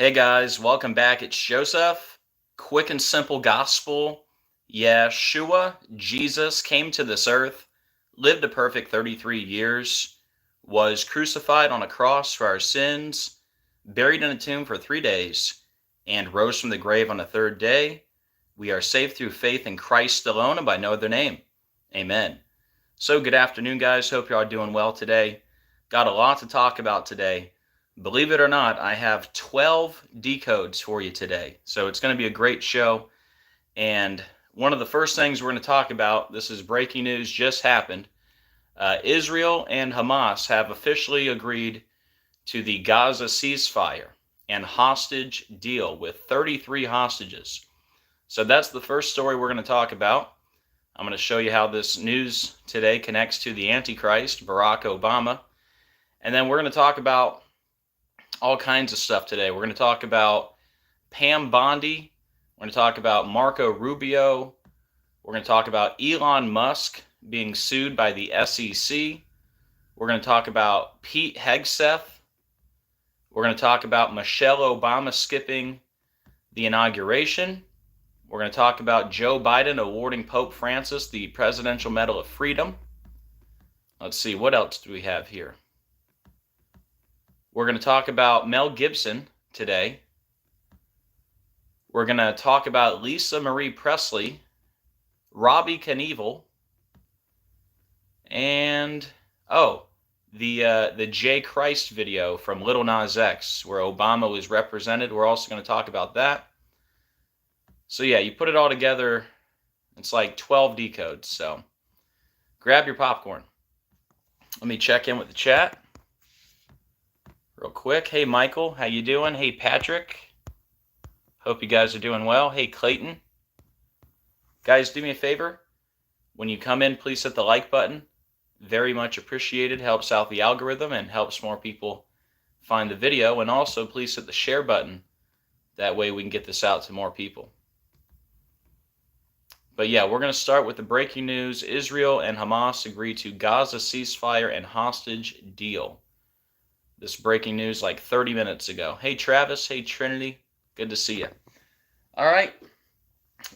Hey guys, welcome back. It's Joseph. Quick and simple gospel. Yeshua, Jesus, came to this earth, lived a perfect 33 years, was crucified on a cross for our sins, buried in a tomb for 3 days, and rose from the grave on the third day. We are saved through faith in Christ alone and by no other name. Amen. So good afternoon, guys. Hope you are doing well today. Got a lot to talk about today. Believe it or not, I have 12 decodes for you today. So it's going to be a great show. And one of the first things we're going to talk about, this is breaking news, just happened. Israel and Hamas have officially agreed to the Gaza ceasefire and hostage deal with 33 hostages. So that's the first story we're going to talk about. I'm going to show you how this news today connects to the Antichrist, Barack Obama. And then we're going to talk about all kinds of stuff today. We're going to talk about Pam Bondi. We're going to talk about Marco Rubio. We're going to talk about Elon Musk being sued by the SEC. We're going to talk about Pete Hegseth. We're going to talk about Michelle Obama skipping the inauguration. We're going to talk about Joe Biden awarding Pope Francis the Presidential Medal of Freedom. Let's see, what else do we have here? We're going to talk about Mel Gibson today. We're going to talk about Lisa Marie Presley, Robbie Knievel, and the J Christ video from Little Nas X where Obama was represented. We're also going to talk about that. So yeah, you put it all together, it's like 12 decodes. So grab your popcorn. Let me check in with the chat real quick. Hey Michael, how you doing? Hey Patrick, hope you guys are doing well. Hey Clayton. Guys, do me a favor. When you come in, please hit the like button. Very much appreciated. Helps out the algorithm and helps more people find the video. And also, please hit the share button. That way we can get this out to more people. But yeah, we're going to start with the breaking news. Israel and Hamas agree to Gaza ceasefire and hostage deal. This breaking news like 30 minutes ago. Hey Travis, hey Trinity, good to see you. All right,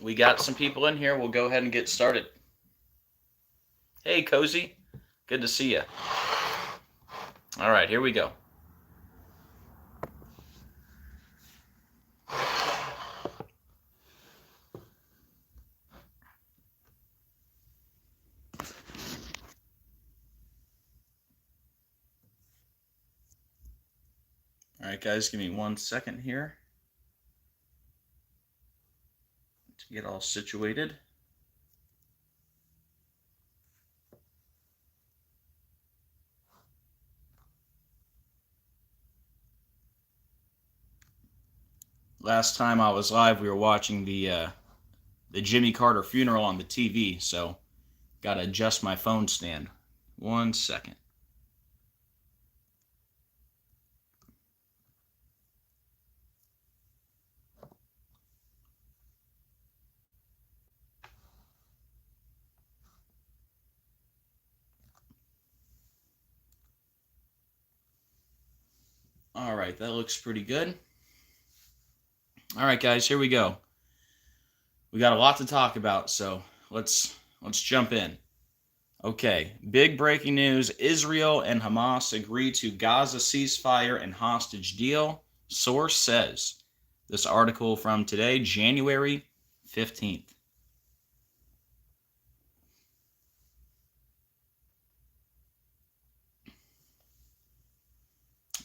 we got some people in here. We'll go ahead and get started. Hey Cozy, good to see you. All right, here we go. All right, guys, give me 1 second here to get all situated. Last time I was live, we were watching the Jimmy Carter funeral on the TV, so got to adjust my phone stand. 1 second. All right, that looks pretty good. All right, guys, here we go. We got a lot to talk about, so let's jump in. Okay, big breaking news. Israel and Hamas agree to Gaza ceasefire and hostage deal. Source says. This article from today, January 15th.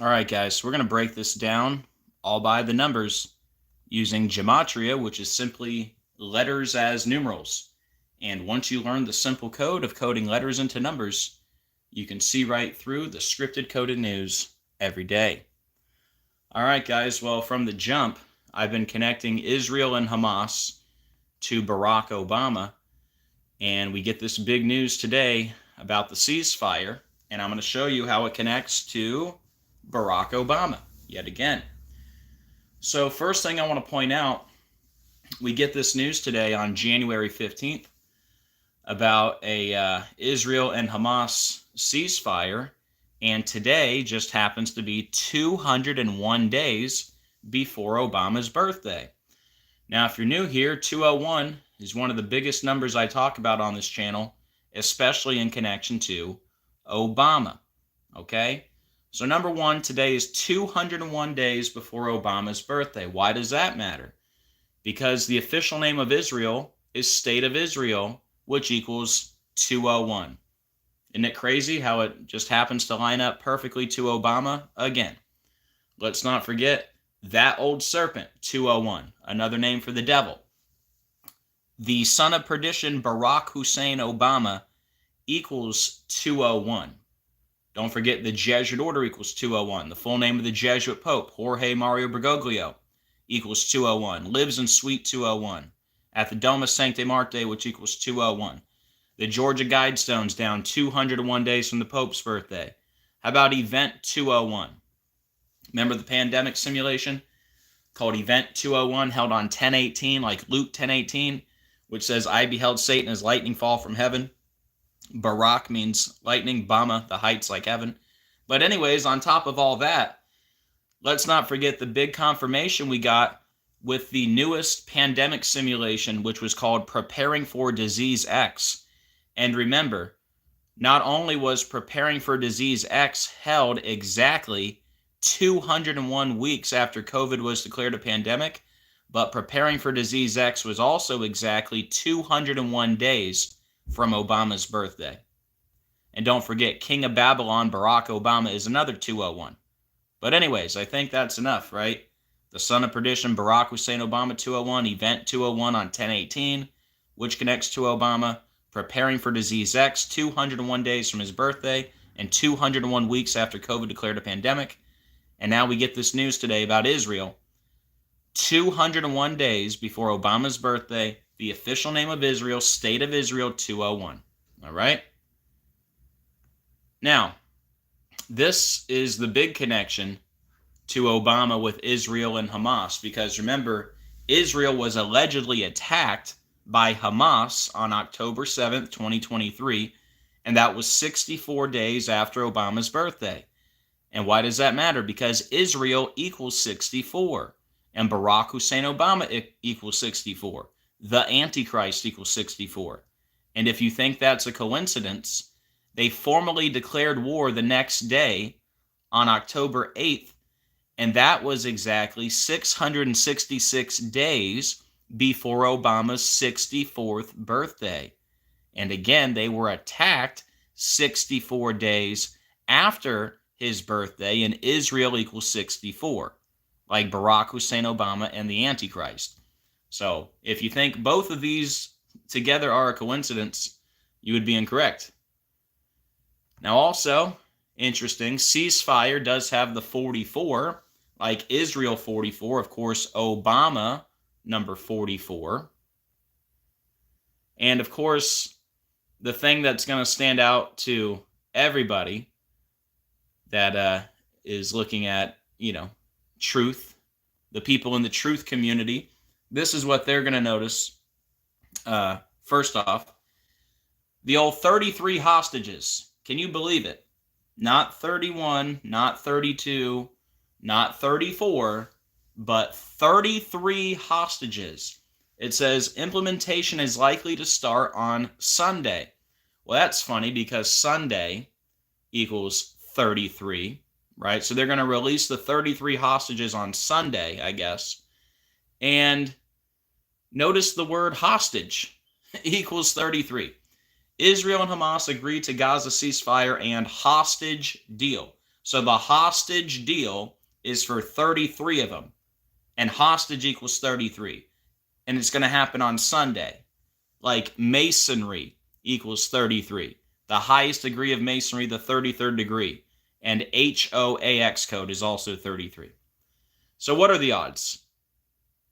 All right, guys, so we're going to break this down all by the numbers using gematria, which is simply letters as numerals. And once you learn the simple code of coding letters into numbers, you can see right through the scripted coded news every day. All right, guys, well, from the jump, I've been connecting Israel and Hamas to Barack Obama, and we get this big news today about the ceasefire, and I'm going to show you how it connects to Barack Obama yet again. So first thing I want to point out, we get this news today on January 15th about a Israel and Hamas ceasefire, and today just happens to be 201 days before Obama's birthday. Now, if you're new here, 201 is one of the biggest numbers I talk about on this channel, especially in connection to Obama. Okay? So number one, today is 201 days before Obama's birthday. Why does that matter? Because the official name of Israel is State of Israel, which equals 201. Isn't it crazy how it just happens to line up perfectly to Obama again? Let's not forget that old serpent, 201, another name for the devil. The son of perdition, Barack Hussein Obama, equals 201. Don't forget the Jesuit order equals 201. The full name of the Jesuit Pope, Jorge Mario Bergoglio, equals 201. Lives in Suite 201. At the Domus Sancte Marte, which equals 201. The Georgia Guidestones down 201 days from the Pope's birthday. How about Event 201? Remember the pandemic simulation called Event 201, held on 10/18, like Luke 10/18, which says, I beheld Satan as lightning fall from heaven. Barak means lightning, Bama, the heights like heaven. But anyways, on top of all that, let's not forget the big confirmation we got with the newest pandemic simulation, which was called Preparing for Disease X. And remember, not only was Preparing for Disease X held exactly 201 weeks after COVID was declared a pandemic, but Preparing for Disease X was also exactly 201 days from Obama's birthday. And don't forget, King of Babylon, Barack Obama, is another 201. But anyways, I think that's enough, right? The son of perdition, Barack Hussein Obama, 201, Event 201 on 10/18, which connects to Obama. Preparing for Disease X, 201 days from his birthday and 201 weeks after COVID declared a pandemic. And now we get this news today about Israel. 201 days before Obama's birthday, the official name of Israel, State of Israel, 201. All right? Now, this is the big connection to Obama with Israel and Hamas, because remember, Israel was allegedly attacked by Hamas on October 7th, 2023, and that was 64 days after Obama's birthday. And why does that matter? Because Israel equals 64, and Barack Hussein Obama equals 64. The Antichrist equals 64. And if you think that's a coincidence, they formally declared war the next day on October 8th, and that was exactly 666 days before Obama's 64th birthday. And again, they were attacked 64 days after his birthday, and Israel equals 64, like Barack Hussein Obama and the Antichrist. So if you think both of these together are a coincidence, you would be incorrect. Now also, interesting, ceasefire does have the 44, like Israel 44, of course, Obama number 44. And of course, the thing that's going to stand out to everybody that is looking at, truth, the people in the truth community, this is what they're going to notice. First off, the old 33 hostages. Can you believe it? Not 31, not 32, not 34, but 33 hostages. It says implementation is likely to start on Sunday. Well, that's funny because Sunday equals 33, right? So they're going to release the 33 hostages on Sunday, I guess. And notice the word hostage equals 33. Israel and Hamas agreed to Gaza ceasefire and hostage deal. So the hostage deal is for 33 of them. And hostage equals 33. And it's going to happen on Sunday. Like masonry equals 33. The highest degree of masonry, the 33rd degree. And HOAX code is also 33. So what are the odds?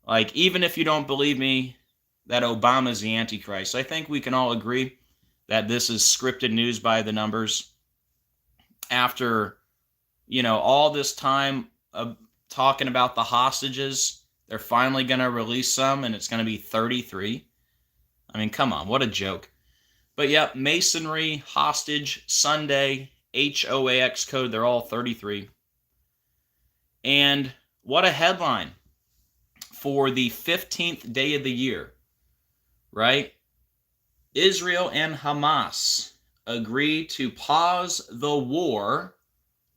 Like, even if you don't believe me that Obama's the Antichrist, I think we can all agree that this is scripted news by the numbers. After, all this time of talking about the hostages, they're finally going to release some, and it's going to be 33. I mean, come on, what a joke. But yeah, masonry, hostage, Sunday, HOAX code, they're all 33. And What a headline for the 15th day of the year, right? Israel and Hamas agree to pause the war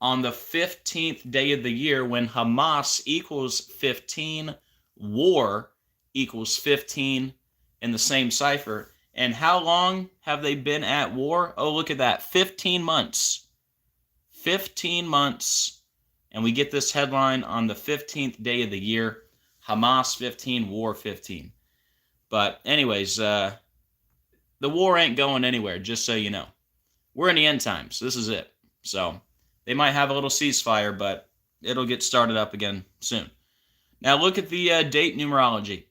on the 15th day of the year, when Hamas equals 15, war equals 15 in the same cipher. And how long have they been at war? Oh, look at that. 15 months. 15 months. And we get this headline on the 15th day of the year. Hamas 15, war 15. But anyways, the war ain't going anywhere, just so you know. We're in the end times. This is it. So they might have a little ceasefire, but it'll get started up again soon. Now look at the date numerology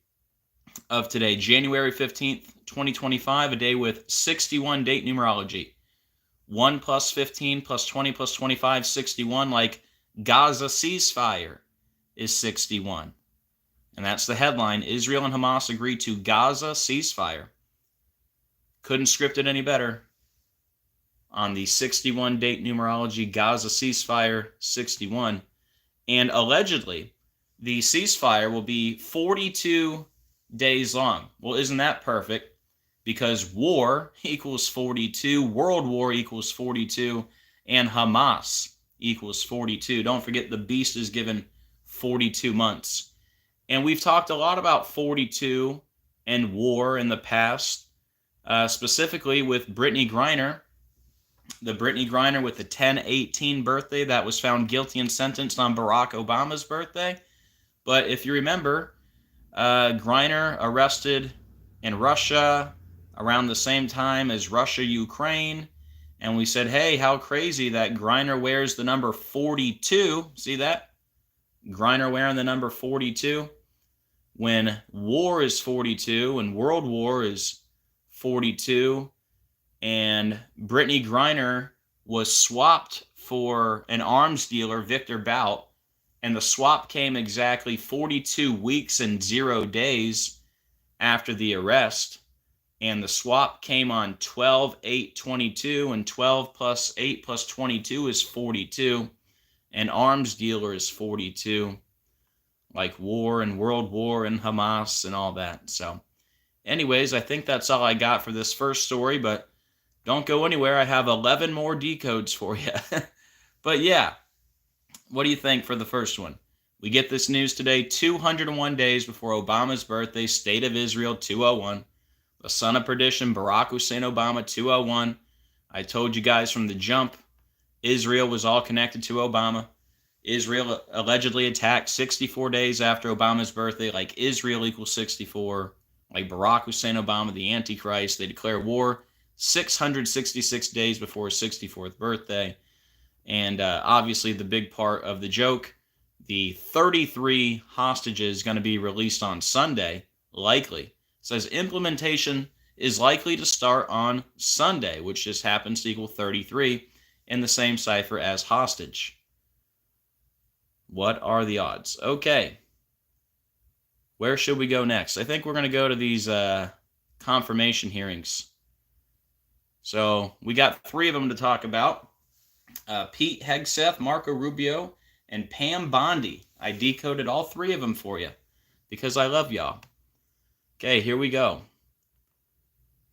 of today, January 15th, 2025, a day with 61 date numerology. 1 plus 15 plus 20 plus 25, 61, like Gaza ceasefire is 61. And that's the headline. Israel and Hamas agree to Gaza ceasefire. Couldn't script it any better. On the 61 date numerology, Gaza ceasefire 61. And allegedly, the ceasefire will be 42 days long. Well, isn't that perfect? Because war equals 42, World War equals 42, and Hamas equals 42. Don't forget the beast is given 42 months. And we've talked a lot about 42 and war in the past, specifically with Brittany Griner. The Brittany Griner with the 10/18 birthday that was found guilty and sentenced on Barack Obama's birthday. But if you remember, Griner arrested in Russia around the same time as Russia-Ukraine. And we said, hey, how crazy that Griner wears the number 42. See that? Griner wearing the number 42. When war is 42 and World War is 42, and Brittany Griner was swapped for an arms dealer, Victor Bout, and the swap came exactly 42 weeks and 0 days after the arrest, and the swap came on 12/8/22, and 12 plus 8 plus 22 is 42, and arms dealer is 42, like war and World War and Hamas and all that. So anyways, I think that's all I got for this first story, but don't go anywhere. I have 11 more decodes for you. But yeah, what do you think for the first one? We get this news today, 201 days before Obama's birthday, State of Israel 201. The son of perdition, Barack Hussein Obama 201. I told you guys from the jump, Israel was all connected to Obama. Israel allegedly attacked 64 days after Obama's birthday, like Israel equals 64. Like Barack Hussein Obama, the Antichrist. They declare war 666 days before his 64th birthday. And obviously the big part of the joke, the 33 hostages going to be released on Sunday, likely. It says implementation is likely to start on Sunday, which just happens to equal 33 in the same cipher as hostage. What are the odds? Okay. Where should we go next? I think we're going to go to these confirmation hearings. So we got 3 of them to talk about. Pete Hegseth, Marco Rubio, and Pam Bondi. I decoded all 3 of them for you because I love y'all. Okay, here we go.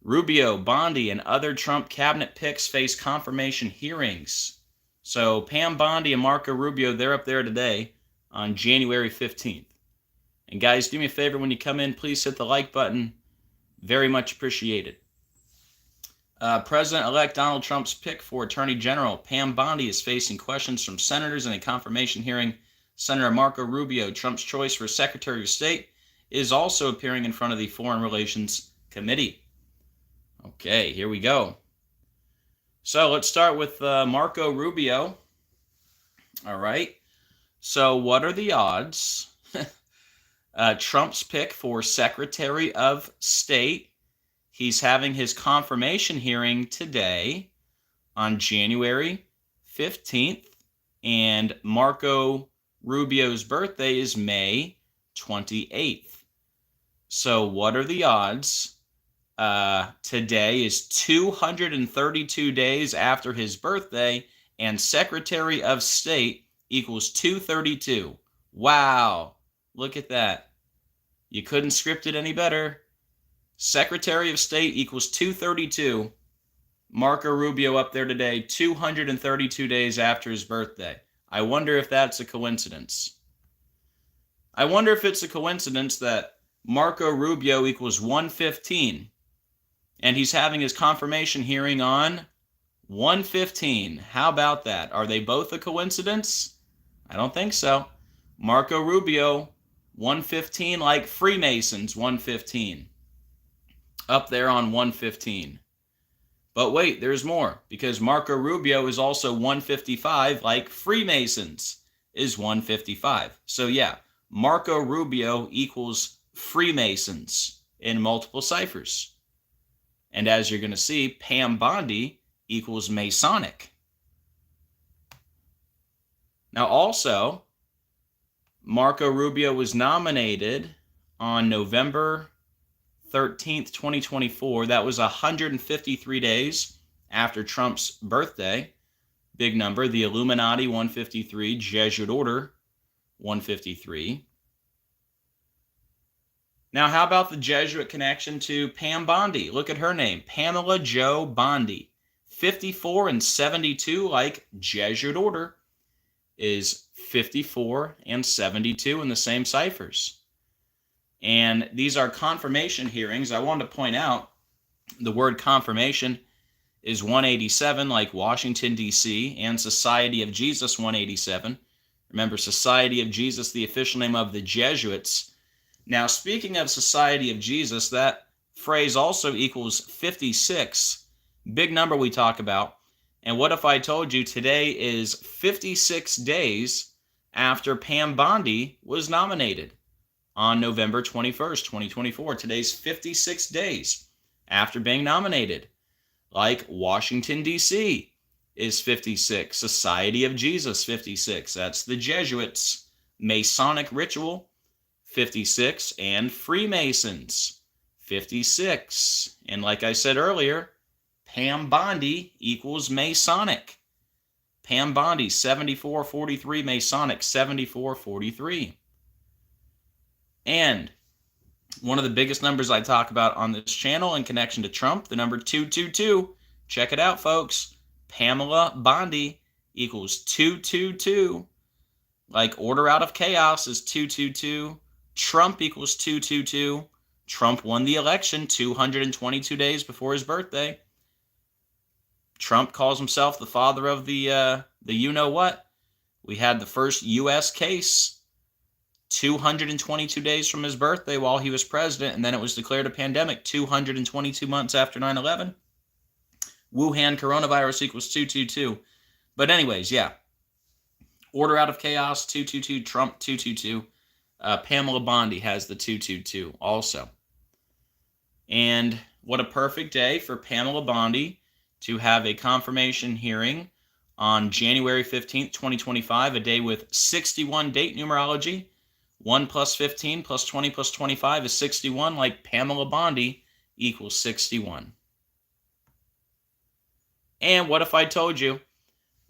Rubio, Bondi, and other Trump cabinet picks face confirmation hearings. So Pam Bondi and Marco Rubio, they're up there today on January 15th. And guys, do me a favor when you come in, please hit the like button. Very much appreciated. President-elect Donald Trump's pick for Attorney General, Pam Bondi, is facing questions from senators in a confirmation hearing. Senator Marco Rubio, Trump's choice for Secretary of State, is also appearing in front of the Foreign Relations Committee. Okay, here we go. So let's start with Marco Rubio. All right. So what are the odds? Trump's pick for Secretary of State. He's having his confirmation hearing today on January 15th, and Marco Rubio's birthday is May 28th. So what are the odds? Today is 232 days after his birthday, and Secretary of State equals 232. Wow. Look at that. You couldn't script it any better. Secretary of State equals 232. Marco Rubio up there today, 232 days after his birthday. I wonder if that's a coincidence. I wonder if it's a coincidence that Marco Rubio equals 115, and he's having his confirmation hearing on 115. How about that? Are they both a coincidence? I don't think so. Marco Rubio, 115, like Freemasons, 115. Up there on 115. But wait, there's more, because Marco Rubio is also 155, like Freemasons is 155. So yeah, Marco Rubio equals Freemasons in multiple ciphers. And as you're going to see, Pam Bondi equals Masonic. Now also, Marco Rubio was nominated on November 13th, 2024. That was 153 days after Trump's birthday. Big number. The Illuminati, 153. Jesuit Order, 153. Now, how about the Jesuit connection to Pam Bondi? Look at her name, Pamela Jo Bondi. 54 and 72, like Jesuit Order, is 54 and 72 in the same ciphers. And these are confirmation hearings. I wanted to point out the word confirmation is 187, like Washington, D.C., and Society of Jesus, 187. Remember, Society of Jesus, the official name of the Jesuits. Now, speaking of Society of Jesus, that phrase also equals 56. Big number we talk about. And what if I told you today is 56 days after Pam Bondi was nominated? On November 21st, 2024. Today's 56 days after being nominated. Like Washington, D.C. is 56. Society of Jesus, 56. That's the Jesuits. Masonic Ritual, 56. And Freemasons, 56. And like I said earlier, Pam Bondi equals Masonic. Pam Bondi, 7443. Masonic, 7443. And one of the biggest numbers I talk about on this channel in connection to Trump, the number 222. Check it out, folks. Pamela Bondi equals 222. Like Order Out of Chaos is 222. Trump equals 222. Trump won the election 222 days before his birthday. Trump calls himself the father of the you-know-what. We had the first U.S. case 222 days from his birthday while he was president, and then it was declared a pandemic 222 months after 9/11. Wuhan coronavirus equals 222. But anyways, yeah. Order Out of Chaos, 222. Trump, 222. Pamela Bondi has the 222 also. And what a perfect day for Pamela Bondi to have a confirmation hearing on January 15th, 2025, a day with 61 date numerology. 1 plus 15 plus 20 plus 25 is 61, like Pamela Bondi equals 61. And what if I told you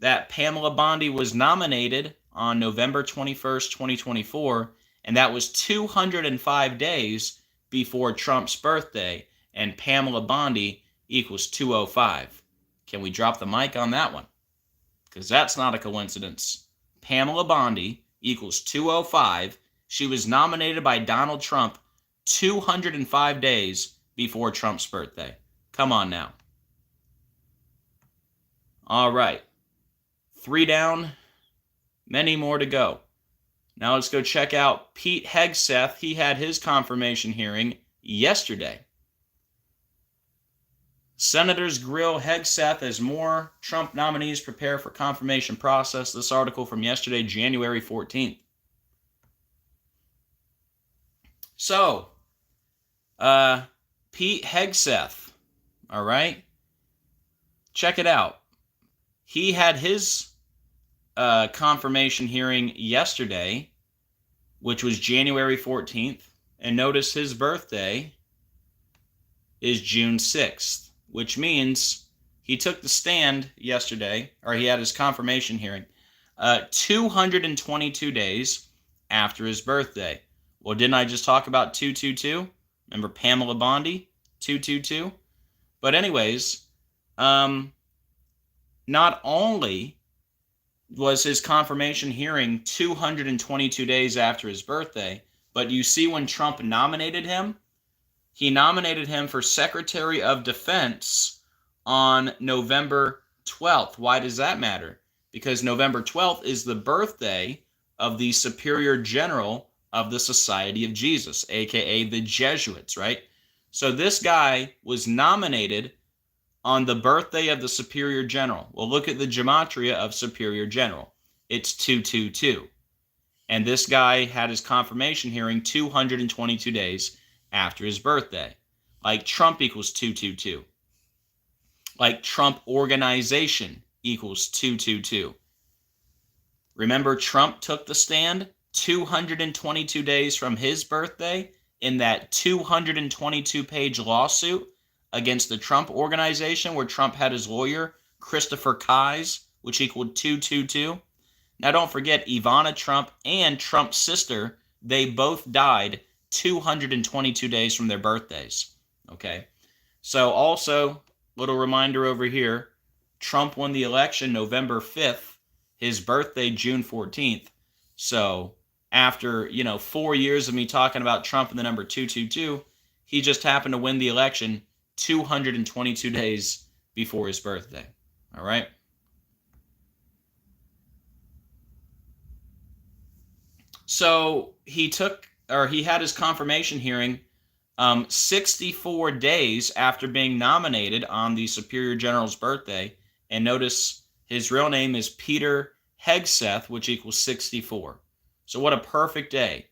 that Pamela Bondi was nominated on November 21st, 2024, and that was 205 days before Trump's birthday, and Pamela Bondi equals 205. Can we drop the mic on that one? Because that's not a coincidence. Pamela Bondi equals 205. She was nominated by Donald Trump 205 days before Trump's birthday. Come on now. All right. 3 down, many more to go. Now let's go check out Pete Hegseth. He had his confirmation hearing yesterday. Senators grill Hegseth as more Trump nominees prepare for confirmation process. This article from yesterday, January 14th. So, Pete Hegseth, all right? Check it out. He had his confirmation hearing yesterday, which was January 14th. And notice his birthday is June 6th, which means he took the stand yesterday, or he had his confirmation hearing, 222 days after his birthday. Well, didn't I just talk about 222? Remember Pamela Bondi, 222? But anyways, not only was his confirmation hearing 222 days after his birthday, but you see when Trump nominated him, he nominated him for Secretary of Defense on November 12th. Why does that matter? Because November 12th is the birthday of the Superior General of the Society of Jesus, aka the Jesuits, right? So this guy was nominated on the birthday of the Superior General. Well, look at the gematria of Superior General. It's 222. And this guy had his confirmation hearing 222 days after his birthday. Like Trump equals 222. Like Trump Organization equals 222. Remember, Trump took the stand 222 days from his birthday in that 222-page lawsuit against the Trump Organization where Trump had his lawyer, Christopher Kise, which equaled 222. Now, don't forget, Ivana Trump and Trump's sister, they both died 222 days from their birthdays. Okay? So also, little reminder over here, Trump won the election November 5th, his birthday June 14th. So after, 4 years of me talking about Trump and the number 222, he just happened to win the election 222 days before his birthday. All right? So he had his confirmation hearing 64 days after being nominated on the Superior General's birthday. And notice his real name is Peter Hegseth, which equals 64. So what a perfect day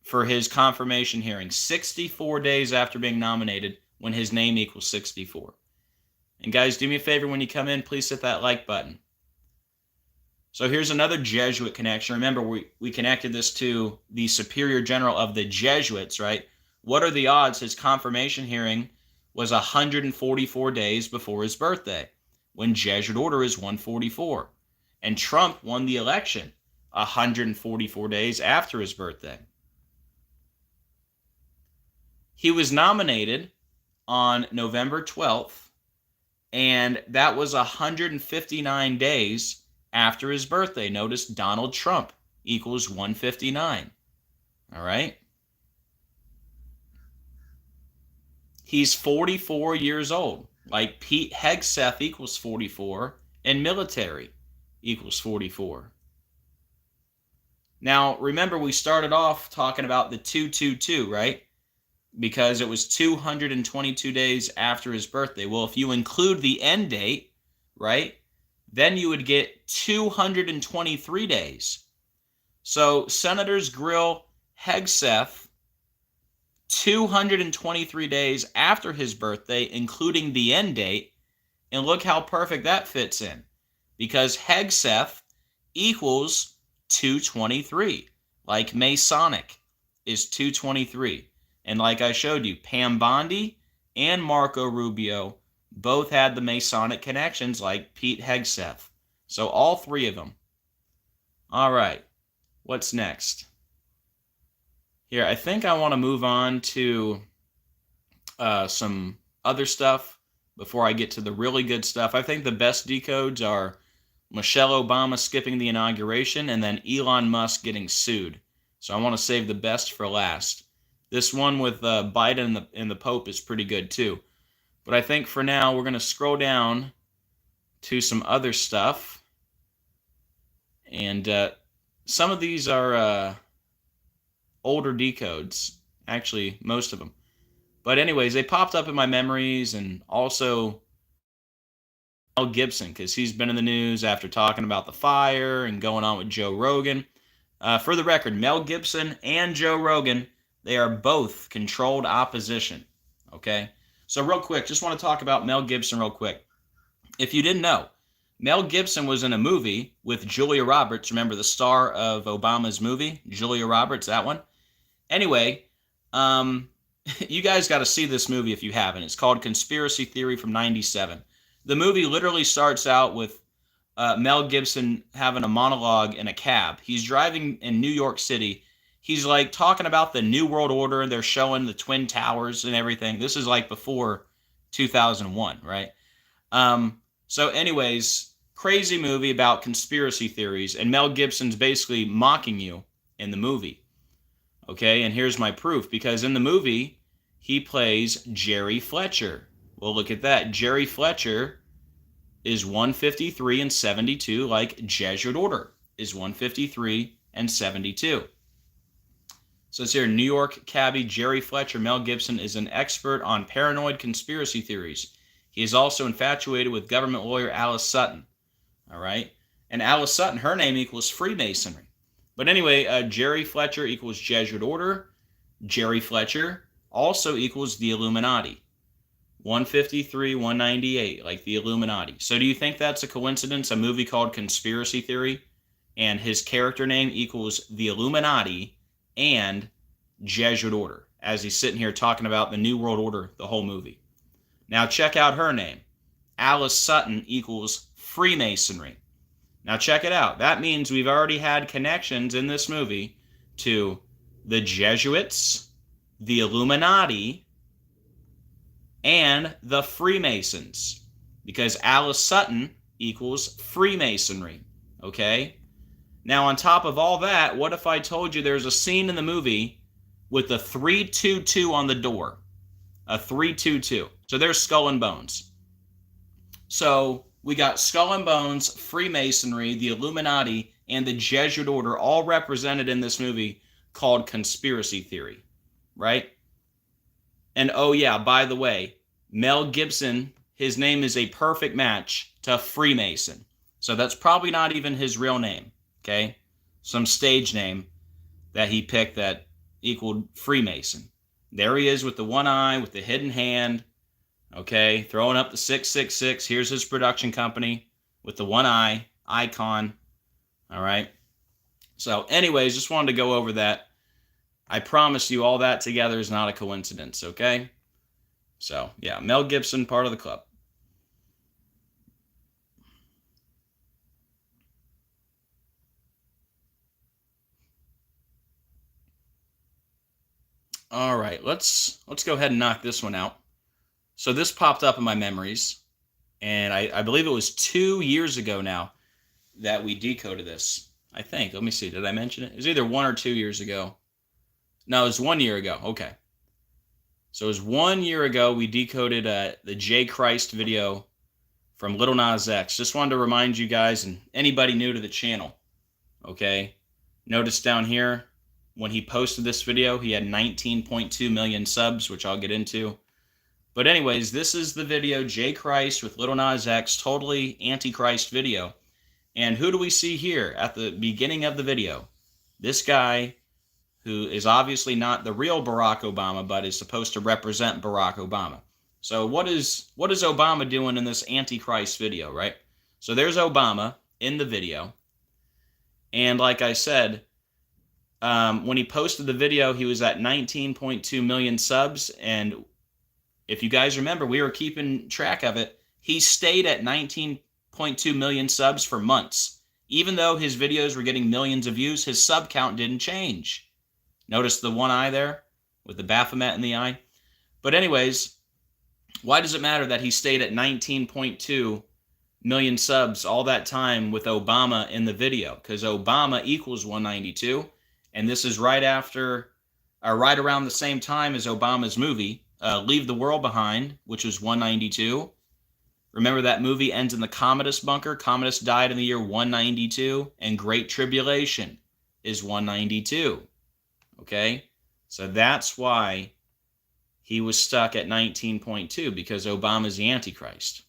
for his confirmation hearing. 64 days after being nominated when his name equals 64. And guys, do me a favor when you come in, please hit that like button. So here's another Jesuit connection. Remember, we connected this to the Superior General of the Jesuits, right? What are the odds his confirmation hearing was 144 days before his birthday, when Jesuit order is 144? And Trump won the election 144 days after his birthday. He was nominated on November 12th, and that was 159 days after his birthday. Notice Donald Trump equals 159. All right? He's 44 years old. Like Pete Hegseth equals 44, and military equals 44. Now, remember, we started off talking about the 222, right? Because it was 222 days after his birthday. Well, if you include the end date, right, then you would get 223 days. So Senators Grill Hegseth, 223 days after his birthday, including the end date. And look how perfect that fits in. Because Hegseth equals 223. Like Masonic is 223. And like I showed you, Pam Bondi and Marco Rubio both had the Masonic connections like Pete Hegseth. So all three of them. All right. What's next? Here, I think I want to move on to some other stuff before I get to the really good stuff. I think the best decodes are Michelle Obama skipping the inauguration and then Elon Musk getting sued. So I want to save the best for last. This one with Biden and the Pope is pretty good too. But I think for now, we're going to scroll down to some other stuff. And some of these are older decodes. Actually, most of them. But anyways, they popped up in my memories, and also Mel Gibson, because he's been in the news after talking about the fire and going on with Joe Rogan. For the record, Mel Gibson and Joe Rogan, they are both controlled opposition. Okay? So real quick, just want to talk about Mel Gibson real quick. If you didn't know, Mel Gibson was in a movie with Julia Roberts. Remember the star of Obama's movie? Julia Roberts, that one? Anyway, you guys got to see this movie if you haven't. It's called Conspiracy Theory from '97. The movie literally starts out with Mel Gibson having a monologue in a cab. He's driving in New York City. He's like talking about the New World Order. They're showing the Twin Towers and everything. This is like before 2001, right? So anyways, crazy movie about conspiracy theories, and Mel Gibson's basically mocking you in the movie. Okay, and here's my proof, because in the movie, he plays Jerry Fletcher. Well, look at that. Jerry Fletcher is 153 and 72, like Jesuit Order is 153 and 72. So it's here, New York cabbie Jerry Fletcher. Mel Gibson is an expert on paranoid conspiracy theories. He is also infatuated with government lawyer Alice Sutton. All right? And Alice Sutton, her name equals Freemasonry. But anyway, Jerry Fletcher equals Jesuit Order. Jerry Fletcher also equals the Illuminati. 153, 198, like the Illuminati. So do you think that's a coincidence? A movie called Conspiracy Theory, and his character name equals the Illuminati and Jesuit Order, as he's sitting here talking about the New World Order the whole movie. Now check out her name. Alice Sutton equals Freemasonry. Now check it out. That means we've already had connections in this movie to the Jesuits, the Illuminati, and the Freemasons, because Alice Sutton equals Freemasonry, okay? Now, on top of all that, what if I told you there's a scene in the movie with a 322 on the door? A 322. So there's Skull and Bones. So we got Skull and Bones, Freemasonry, the Illuminati, and the Jesuit Order all represented in this movie called Conspiracy Theory, right? And oh yeah, by the way, Mel Gibson, his name is a perfect match to Freemason. So that's probably not even his real name, okay? Some stage name that he picked that equaled Freemason. There he is with the one eye, with the hidden hand, okay? Throwing up the 666. Here's his production company with the one eye icon, all right? So anyways, just wanted to go over that. I promise you all that together is not a coincidence, okay? So, yeah, Mel Gibson, part of the club. All right, let's go ahead and knock this one out. So this popped up in my memories, and I believe it was 2 years ago now that we decoded this. I think. Let me see. Did I mention it? It was either 1 or 2 years ago. No, it was 1 year ago. Okay. So it was 1 year ago we decoded the J Christ video from Little Nas X. Just wanted to remind you guys and anybody new to the channel, okay? Notice down here, when he posted this video, he had 19.2 million subs, which I'll get into. But anyways, this is the video, J Christ with Little Nas X, totally Antichrist video. And who do we see here at the beginning of the video? This guy, who is obviously not the real Barack Obama, but is supposed to represent Barack Obama. So what is Obama doing in this Antichrist video, right? So there's Obama in the video. And like I said, when he posted the video, he was at 19.2 million subs. And if you guys remember, we were keeping track of it. He stayed at 19.2 million subs for months. Even though his videos were getting millions of views, his sub count didn't change. Notice the one eye there with the Baphomet in the eye. But anyways, why does it matter that he stayed at 19.2 million subs all that time with Obama in the video? Because Obama equals 192, and this is right after, or right around the same time as Obama's movie, Leave the World Behind, which was 192. Remember that movie ends in the Commodus bunker. Commodus died in the year 192, and Great Tribulation is 192. Okay, so that's why he was stuck at 19.2, because Obama's the Antichrist.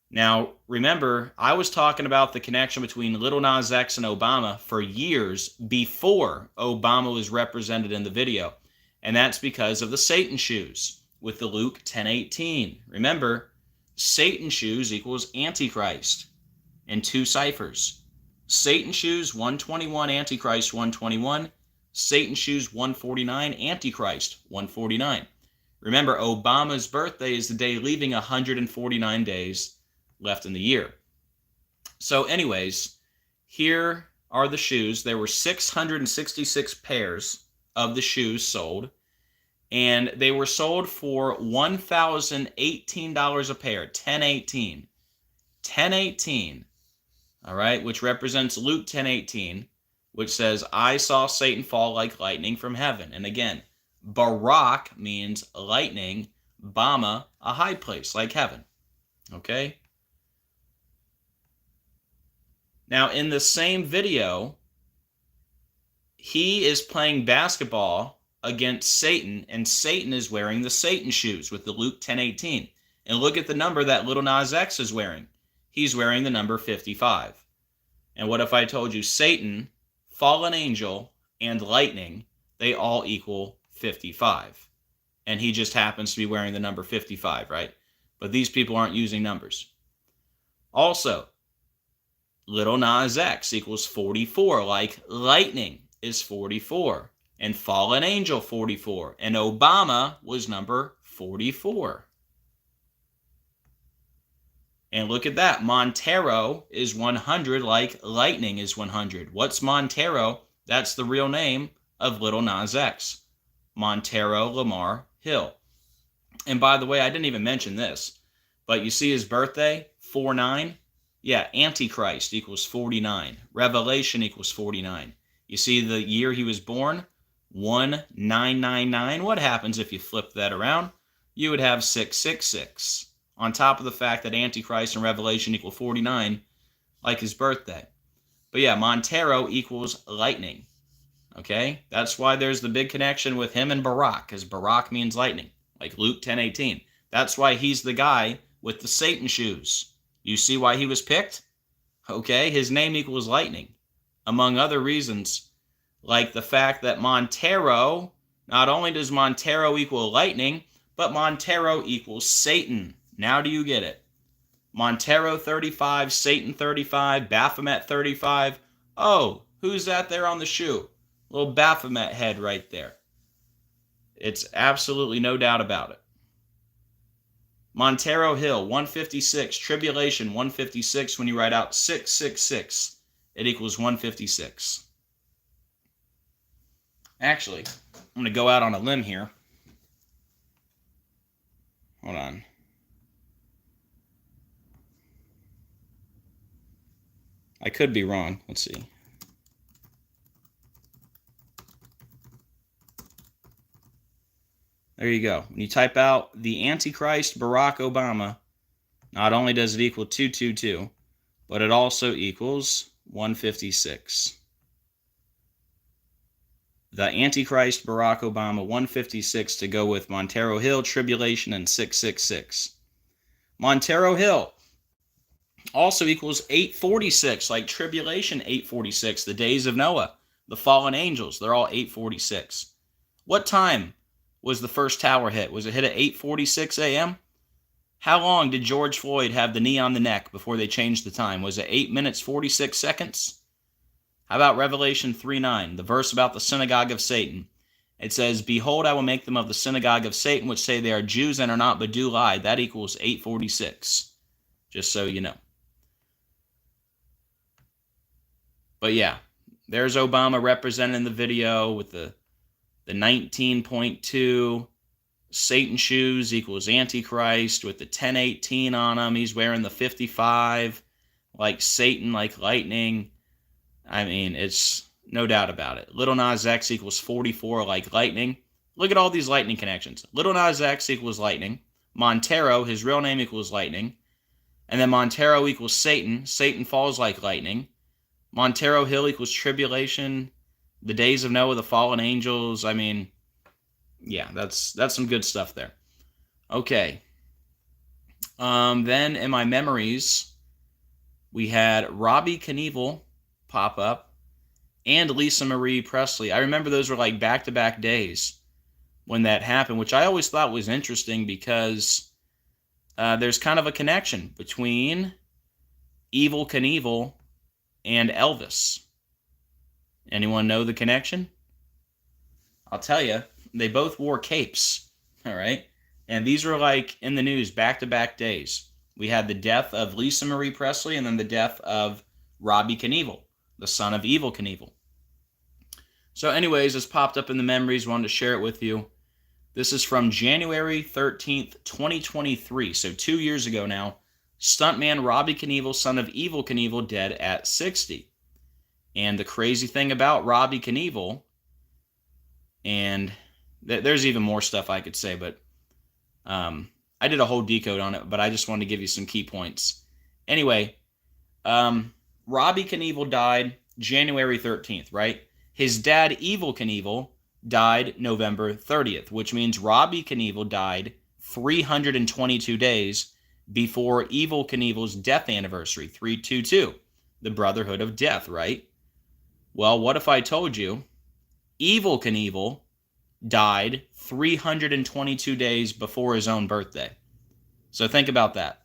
Now, remember, I was talking about the connection between Little Nas X and Obama for years before Obama was represented in the video. And that's because of the Satan shoes with the Luke 10:18. Remember, Satan shoes equals Antichrist in two ciphers. Satan shoes 121, Antichrist 121. Satan shoes 149, Antichrist 149. Remember, Obama's birthday is the day leaving 149 days left in the year. So anyways, here are the shoes. There were 666 pairs of the shoes sold, and they were sold for $1,018 a pair. 1018. 1018. All right, which represents Luke 10:18, which says, I saw Satan fall like lightning from heaven. And again, Barak means lightning, Bama, a high place like heaven. Okay? Now, in the same video, he is playing basketball against Satan, and Satan is wearing the Satan shoes with the Luke 10:18. And look at the number that little Nas X is wearing. He's wearing the number 55. And what if I told you Satan, fallen angel, and lightning, they all equal 55? And he just happens to be wearing the number 55, right? But these people aren't using numbers. Also, little Nas X equals 44, like lightning is 44, and fallen angel 44, and Obama was number 44. And look at that. Montero is 100, like lightning is 100. What's Montero? That's the real name of little Nas X. Montero Lamar Hill. And by the way, I didn't even mention this, but you see his birthday, 49? Yeah, Antichrist equals 49. Revelation equals 49. You see the year he was born? 1999. What happens if you flip that around? You would have 666. On top of the fact that Antichrist and Revelation equal 49, like his birthday. But yeah, Montero equals lightning. Okay? That's why there's the big connection with him and Barak, because Barak means lightning, like Luke 10:18. That's why he's the guy with the Satan shoes. You see why he was picked? Okay, his name equals lightning, among other reasons, like the fact that Montero, not only does Montero equal lightning, but Montero equals Satan. Now do you get it? Montero 35, Satan 35, Baphomet 35. Oh, who's that there on the shoe? Little Baphomet head right there. It's absolutely no doubt about it. Montero Hill 156, Tribulation 156. When you write out 666, it equals 156. Actually, I'm going to go out on a limb here. Hold on. I could be wrong. Let's see. There you go. When you type out the Antichrist Barack Obama, not only does it equal 222, but it also equals 156. The Antichrist Barack Obama 156 to go with Montero Hill, Tribulation, and 666. Montero Hill also equals 846, like Tribulation 846, the days of Noah, the fallen angels, they're all 846. What time was the first tower hit? Was it hit at 8:46 a.m.? How long did George Floyd have the knee on the neck before they changed the time? Was it 8 minutes 46 seconds? How about Revelation 3:9, the verse about the synagogue of Satan? It says, Behold, I will make them of the synagogue of Satan, which say they are Jews and are not, but do lie. That equals 846, just so you know. But yeah, there's Obama represented in the video with the 19.2 Satan shoes equals Antichrist with the 1018 on him. He's wearing the 55 like Satan, like lightning. I mean, it's no doubt about it. Little Nas X equals 44 like lightning. Look at all these lightning connections. Little Nas X equals lightning. Montero, his real name equals lightning. And then Montero equals Satan. Satan falls like lightning. Montero Hill equals Tribulation. The days of Noah, the fallen angels. I mean, yeah, that's some good stuff there. Okay. Then in my memories, we had Robbie Knievel pop up and Lisa Marie Presley. I remember those were like back-to-back days when that happened, which I always thought was interesting because there's kind of a connection between Evel Knievel and Elvis. Anyone know the connection? I'll tell you, they both wore capes, all right? And these were like in the news back-to-back days We had the death of Lisa Marie Presley and then the death of Robbie Knievel, the son of Evel Knievel. So anyways, this popped up in the memories. Wanted to share it with you. This is from January 13th, 2023. So 2 years ago now. Stuntman Robbie Knievel, son of Evel Knievel, dead at 60. And the crazy thing about Robbie Knievel, and there's even more stuff I could say, but I did a whole decode on it, but I just wanted to give you some key points. Anyway, Robbie Knievel died January 13th, right? His dad, Evel Knievel, died November 30th, which means Robbie Knievel died 322 days before Evel Knievel's death anniversary, 322, the Brotherhood of Death, right? Well, what if I told you Evel Knievel died 322 days before his own birthday? So think about that.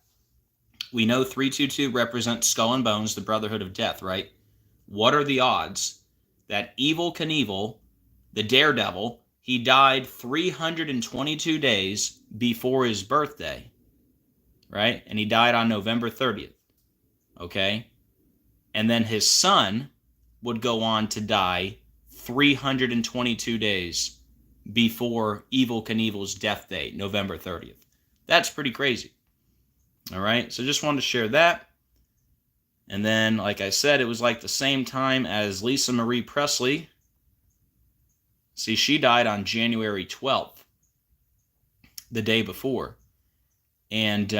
We know 322 represents Skull and Bones, the Brotherhood of Death, right? What are the odds that Evel Knievel, the daredevil, he died 322 days before his birthday, right? And he died on November 30th, okay? And then his son would go on to die 322 days before Evel Knievel's death date, November 30th. That's pretty crazy. All right, so just wanted to share that. And then, like I said, it was like the same time as Lisa Marie Presley. See, she died on January 12th, the day before. And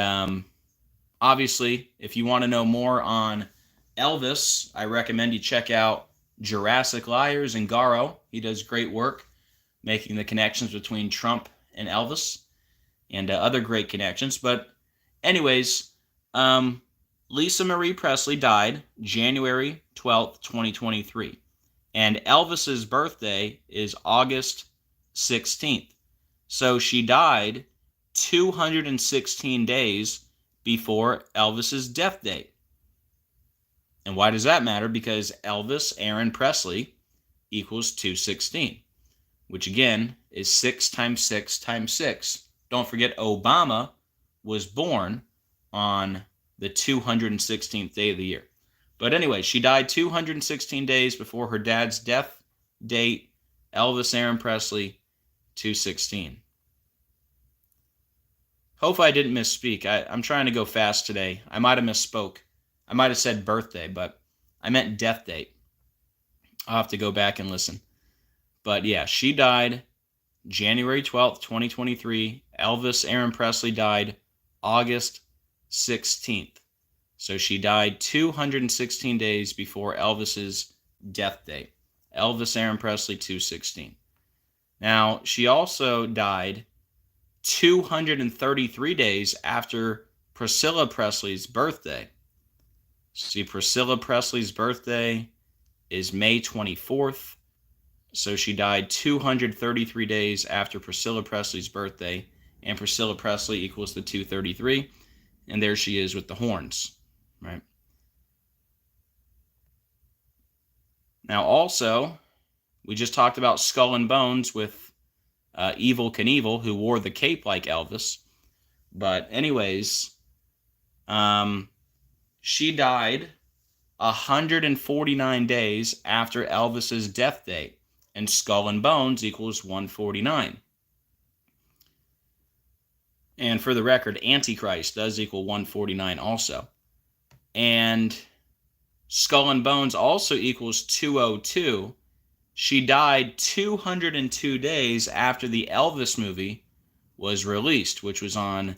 obviously, if you want to know more on Elvis, I recommend you check out Jurassic Liars and Garo. He does great work making the connections between Trump and Elvis and other great connections. But anyways, Lisa Marie Presley died January 12th, 2023. And Elvis's birthday is August 16th. So she died 216 days before Elvis's death date. And why does that matter? Because Elvis Aaron Presley equals 216, which again is 6 times 6 times 6. Don't forget Obama was born on the 216th day of the year. But anyway, she died 216 days before her dad's death date. Elvis Aaron Presley, 216. Hopefully I didn't misspeak. I'm trying to go fast today. I might have misspoke. I might have said birthday, but I meant death date. I'll have to go back and listen. But yeah, she died January 12th, 2023. Elvis Aaron Presley died August 16th. So she died 216 days before Elvis's death date. Elvis Aaron Presley, 216. Now, she also died 233 days after Priscilla Presley's birthday. See, Priscilla Presley's birthday is May 24th. So she died 233 days after Priscilla Presley's birthday. And Priscilla Presley equals the 233. And there she is with the horns. Right. Now also, we just talked about Skull and Bones with Evel Knievel, who wore the cape like Elvis. But anyways, she died 149 days after Elvis's death date. And Skull and Bones equals 149. And for the record, Antichrist does equal 149 also. And Skull and Bones also equals 202. She died 202 days after the Elvis movie was released, which was on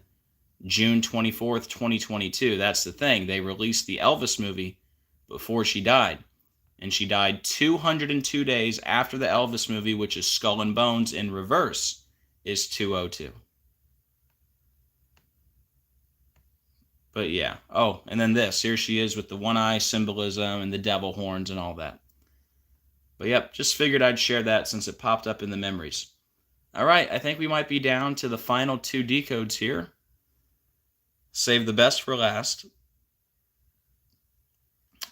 June 24th, 2022. That's the thing. They released the Elvis movie before she died. And she died 202 days after the Elvis movie, which is Skull and Bones in reverse, is 202. But yeah. Oh, and then this. Here she is with the one eye symbolism and the devil horns and all that. But yep, just figured I'd share that since it popped up in the memories. All right, I think we might be down to the final 2 decodes here. Save the best for last.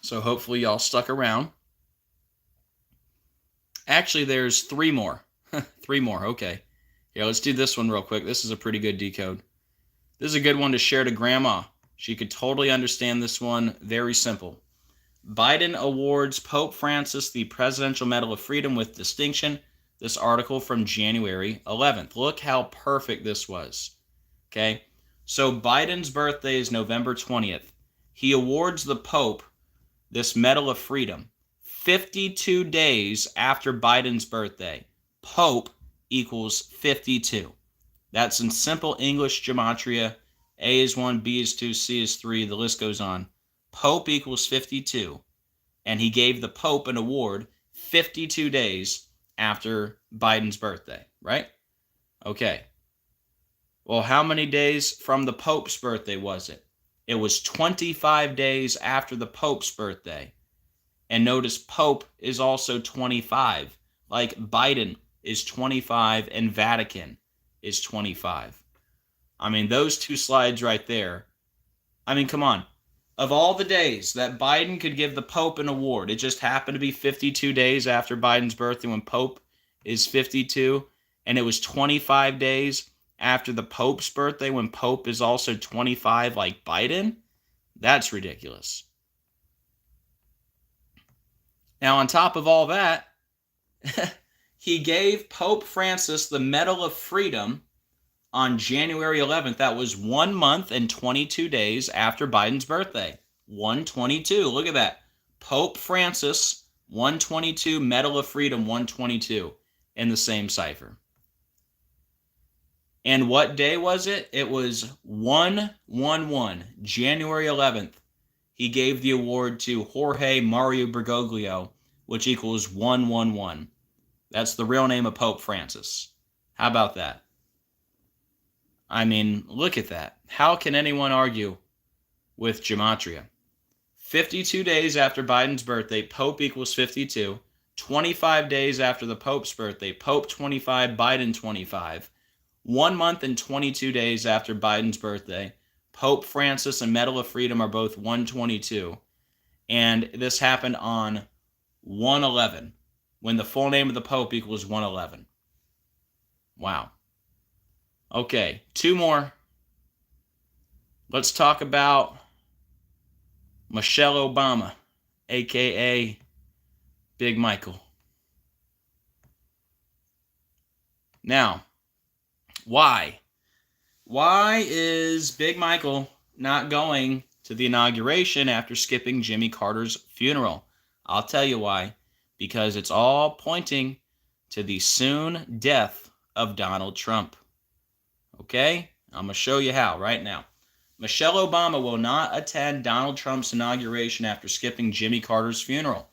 So hopefully y'all stuck around. Actually, there's 3 more. 3 more, okay. Here, let's do this one real quick. This is a pretty good decode. This is a good one to share to Grandma. She could totally understand this one. Very simple. Biden awards Pope Francis the Presidential Medal of Freedom with distinction. This article from January 11th. Look how perfect this was. Okay? So Biden's birthday is November 20th. He awards the Pope this Medal of Freedom 52 days after Biden's birthday. Pope equals 52. That's in simple English gematria. A is 1, B is 2, C is 3, the list goes on. Pope equals 52. And he gave the Pope an award 52 days after Biden's birthday, right? Okay. Well, how many days from the Pope's birthday was it? It was 25 days after the Pope's birthday. And notice Pope is also 25. Like Biden is 25 and Vatican is 25. I mean, those two slides right there. I mean, come on. Of all the days that Biden could give the Pope an award, it just happened to be 52 days after Biden's birthday when Pope is 52. And it was 25 days after the Pope's birthday when Pope is also 25 like Biden? That's ridiculous. Now, on top of all that, he gave Pope Francis the Medal of Freedom on January 11th. That was 1 month and 22 days after Biden's birthday. 122. Look at that. Pope Francis, 122, Medal of Freedom, 122 in the same cipher. And what day was it? It was 1/11, January 11th. He gave the award to Jorge Mario Bergoglio, which equals 1/11. That's the real name of Pope Francis. How about that? I mean, look at that. How can anyone argue with gematria? 52 days after Biden's birthday, Pope equals 52. 25 days after the Pope's birthday, Pope 25, Biden 25. 1 month and 22 days after Biden's birthday, Pope Francis and Medal of Freedom are both 122. And this happened on 1/11, when the full name of the Pope equals 1/11. Wow. Okay, two more. Let's talk about Michelle Obama, a.k.a. Big Michael. Now, why? Why is Big Michael not going to the inauguration after skipping Jimmy Carter's funeral? I'll tell you why. Because it's all pointing to the soon death of Donald Trump. Okay? I'm going to show you how right now. Michelle Obama will not attend Donald Trump's inauguration after skipping Jimmy Carter's funeral.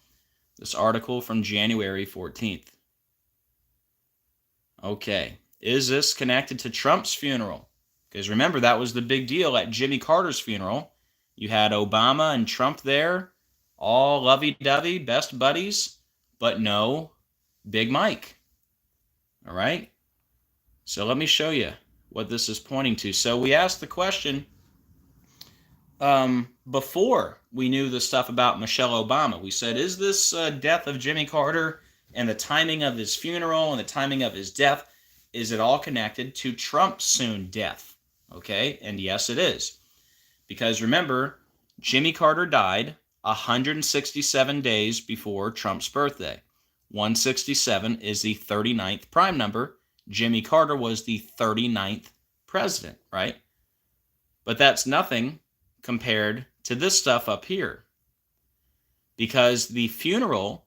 This article from January 14th. Okay. Is this connected to Trump's funeral? Because remember, that was the big deal at Jimmy Carter's funeral. You had Obama and Trump there, all lovey-dovey, best buddies, but no Big Mike. All right? So let me show you what this is pointing to. So we asked the question before we knew the stuff about Michelle Obama. We said, is this death of Jimmy Carter and the timing of his funeral and the timing of his death, is it all connected to Trump's soon death? Okay, and yes, it is. Because remember, Jimmy Carter died 167 days before Trump's birthday. 167 is the 39th prime number. Jimmy Carter was the 39th president, right? But that's nothing compared to this stuff up here. Because the funeral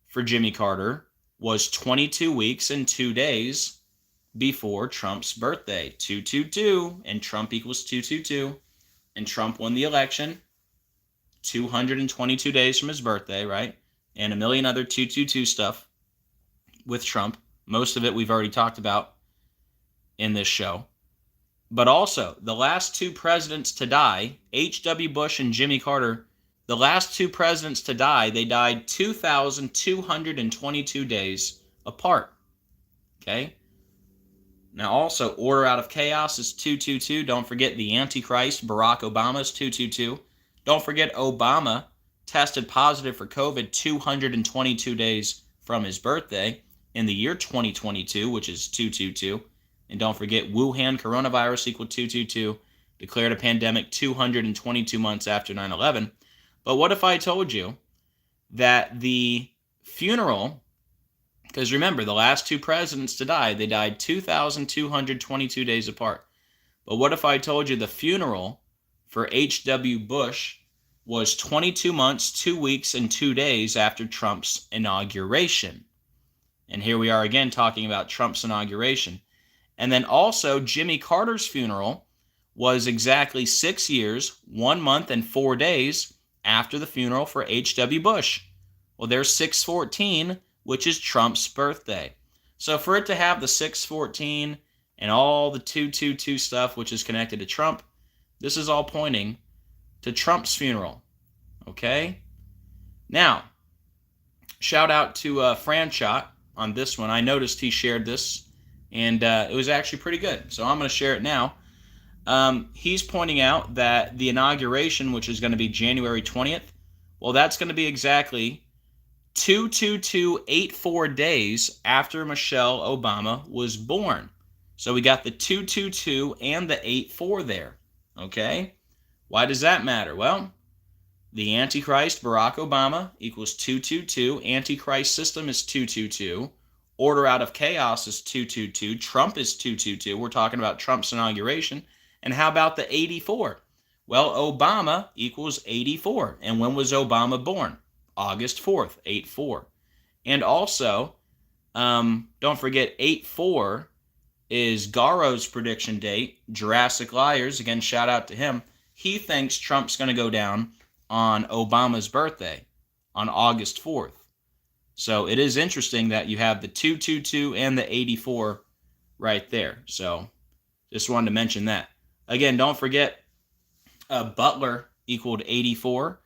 for Jimmy Carter was 22 weeks and 2 days before Trump's birthday. 222, and Trump equals 222. And Trump won the election 222 days from his birthday, right? And a million other 222 stuff with Trump. Most of it we've already talked about in this show. But also, the last two presidents to die, H.W. Bush and Jimmy Carter, the last two presidents to die, they died 2,222 days apart. Okay? Now also, order out of chaos is 222. Don't forget the Antichrist, Barack Obama, is 222. Don't forget Obama tested positive for COVID 222 days from his birthday in the year 2022, which is 222. And don't forget Wuhan coronavirus equal 222. declared a pandemic 222 months after 9/11. But what if I told you that the funeral, because remember, the last two presidents to die, they died 2,222 days apart. But what if I told you the funeral for H.W. Bush was 22 months, 2 weeks, and 2 days after Trump's inauguration? And here we are again talking about Trump's inauguration. And then also Jimmy Carter's funeral was exactly 6 years, 1 month, and 4 days after the funeral for H.W. Bush. Well, there's 6/14, which is Trump's birthday. So for it to have the 6/14 and all the 222 stuff, which is connected to Trump, this is all pointing to Trump's funeral. Okay? Now, shout out to Franchot on this one. I noticed he shared this, and it was actually pretty good. So I'm going to share it now. He's pointing out that the inauguration, which is going to be January 20th, well, that's going to be exactly 22284 days after Michelle Obama was born. So we got the 222 and the 84 there. Okay? Why does that matter? Well, the Antichrist, Barack Obama, equals 222. Antichrist system is 222. Order out of chaos is 222. Trump is 222. We're talking about Trump's inauguration. And how about the 84? Well, Obama equals 84. And when was Obama born? August 4th, 84. And also, don't forget 84 is Garo's prediction date. Jurassic Liars, again, shout out to him. He thinks Trump's going to go down on Obama's birthday on August 4th. So it is interesting that you have the 222 and the 84 right there. So just wanted to mention that. Again, don't forget Butler equaled 84,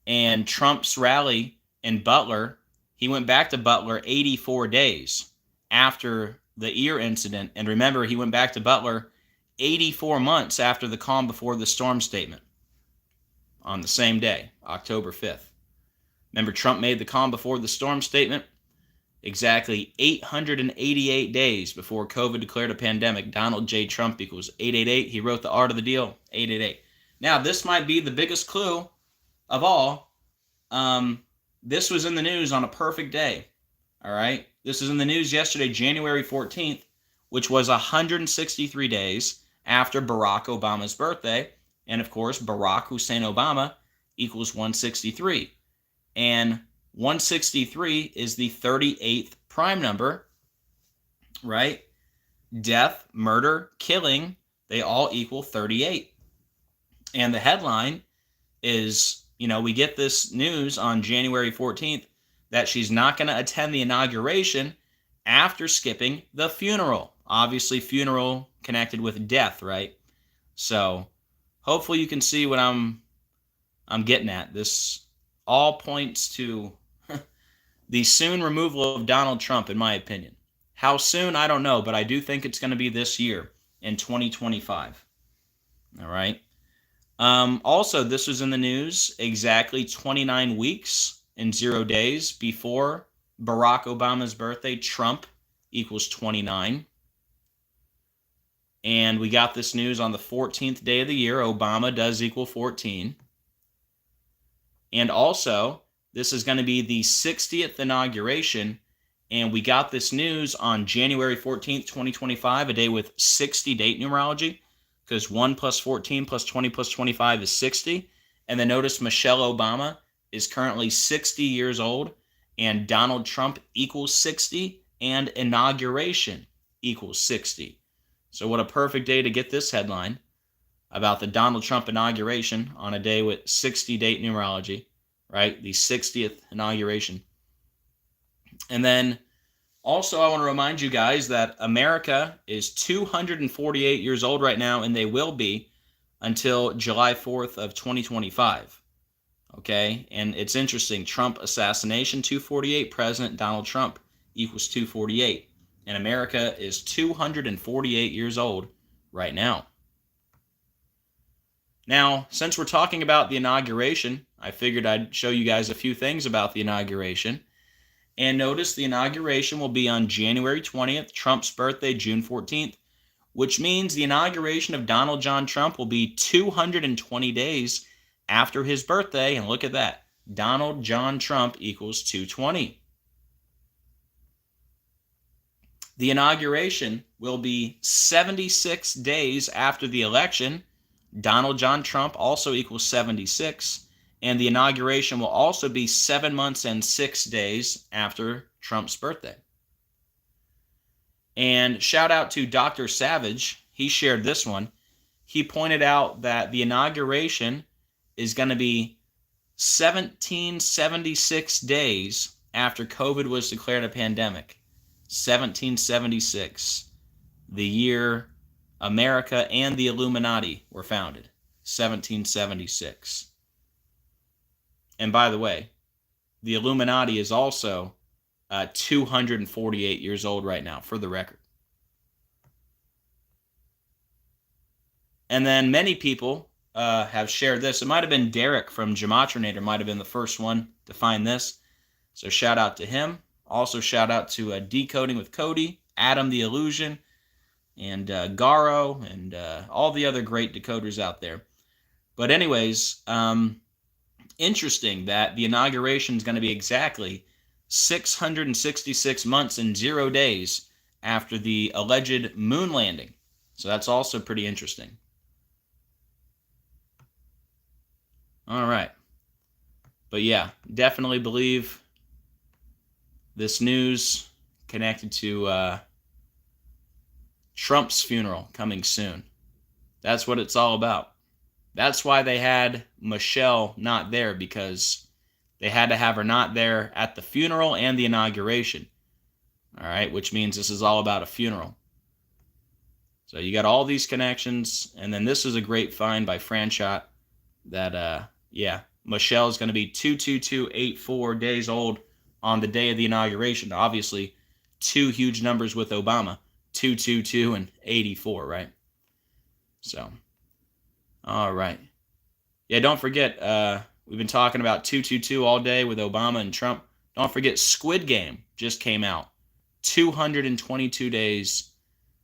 and Trump's rally in Butler, he went back to Butler 84 days after the ear incident. And remember, he went back to Butler 84 months after the calm before the storm statement on the same day, October 5th. Remember, Trump made the calm before the storm statement exactly 888 days before COVID declared a pandemic. Donald J. Trump equals 888. He wrote The Art of the Deal, 888. Now, this might be the biggest clue of all. This was in the news on a perfect day. All right? This was in the news yesterday, January 14th, which was 163 days after Barack Obama's birthday. And, of course, Barack Hussein Obama equals 163. And 163 is the 38th prime number, right? Death, murder, killing, they all equal 38. And the headline is, we get this news on January 14th that she's not going to attend the inauguration after skipping the funeral. Obviously, funeral connected with death, right? So hopefully you can see what I'm getting at. This all points to the soon removal of Donald Trump, in my opinion. How soon, I don't know, but I do think it's going to be this year in 2025. All right. Also, this was in the news exactly 29 weeks and 0 days before Barack Obama's birthday. Trump equals 29. And we got this news on the 14th day of the year. Obama does equal 14. And also, this is going to be the 60th inauguration, and we got this news on January 14th, 2025, a day with 60 date numerology, because 1 plus 14 plus 20 plus 25 is 60. And then notice Michelle Obama is currently 60 years old, and Donald Trump equals 60, and inauguration equals 60. So what a perfect day to get this headline about the Donald Trump inauguration on a day with 60 date numerology, right? The 60th inauguration. And then also I want to remind you guys that America is 248 years old right now, and they will be until July 4th of 2025. Okay? And it's interesting. Trump assassination, 248. President Donald Trump equals 248. And America is 248 years old right now. Now, since we're talking about the inauguration, I figured I'd show you guys a few things about the inauguration. And notice the inauguration will be on January 20th, Trump's birthday, June 14th. which means the inauguration of Donald John Trump will be 220 days after his birthday. And look at that. Donald John Trump equals 220. The inauguration will be 76 days after the election. Donald John Trump also equals 76. And the inauguration will also be 7 months and 6 days after Trump's birthday. And shout out to Dr. Savage. He shared this one. He pointed out that the inauguration is going to be 1776 days after COVID was declared a pandemic. 1776, the year America and the Illuminati were founded. 1776. And by the way, the Illuminati is also 248 years old right now, for the record. And then many people have shared this. It might have been Derek from Gematrinator, might have been the first one to find this. So shout out to him. Also shout out to Decoding with Cody, Adam the Illusion, and Garo, and all the other great decoders out there. But anyways, interesting that the inauguration is going to be exactly 666 months and 0 days after the alleged moon landing. So that's also pretty interesting. All right. But yeah, definitely believe this news connected to Trump's funeral coming soon. That's what it's all about. That's why they had Michelle not there, because they had to have her not there at the funeral and the inauguration. All right, which means this is all about a funeral. So you got all these connections, and then this is a great find by Franchot that, Michelle is going to be 22284 days old on the day of the inauguration. Obviously, two huge numbers with Obama, 222 and 84, right? So, all right. Yeah, don't forget, we've been talking about 222 all day with Obama and Trump. Don't forget, Squid Game just came out. 222 days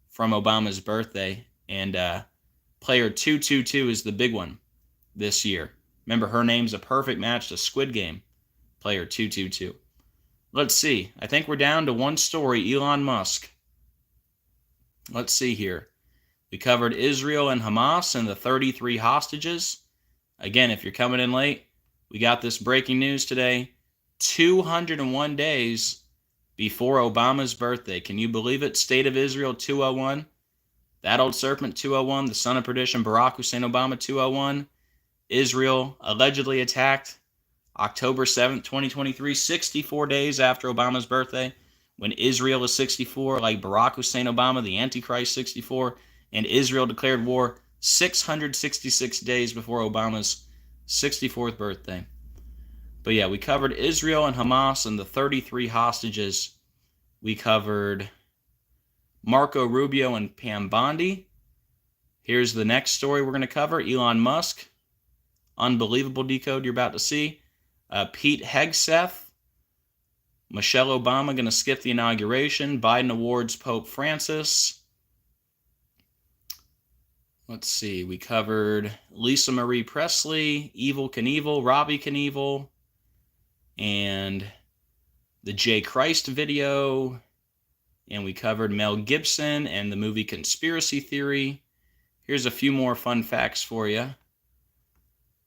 from Obama's birthday. And player 222 is the big one this year. Remember, her name's a perfect match to Squid Game, player 222. Let's see. I think we're down to one story, Elon Musk. Let's see here. We covered Israel and Hamas and the 33 hostages. Again, if you're coming in late, we got this breaking news today. 201 days before Obama's birthday. Can you believe it? State of Israel 201. That old serpent 201. The son of perdition Barack Hussein Obama 201. Israel allegedly attacked October 7th, 2023, 64 days after Obama's birthday, when Israel is 64, like Barack Hussein Obama, the Antichrist 64, and Israel declared war 666 days before Obama's 64th birthday. But yeah, we covered Israel and Hamas and the 33 hostages. We covered Marco Rubio and Pam Bondi. Here's the next story we're going to cover, Elon Musk. Unbelievable decode you're about to see. Pete Hegseth. Michelle Obama going to skip the inauguration. Biden awards Pope Francis. Let's see. We covered Lisa Marie Presley, Evil Knievel, Robbie Knievel, and the J Christ video. And we covered Mel Gibson and the movie Conspiracy Theory. Here's a few more fun facts for you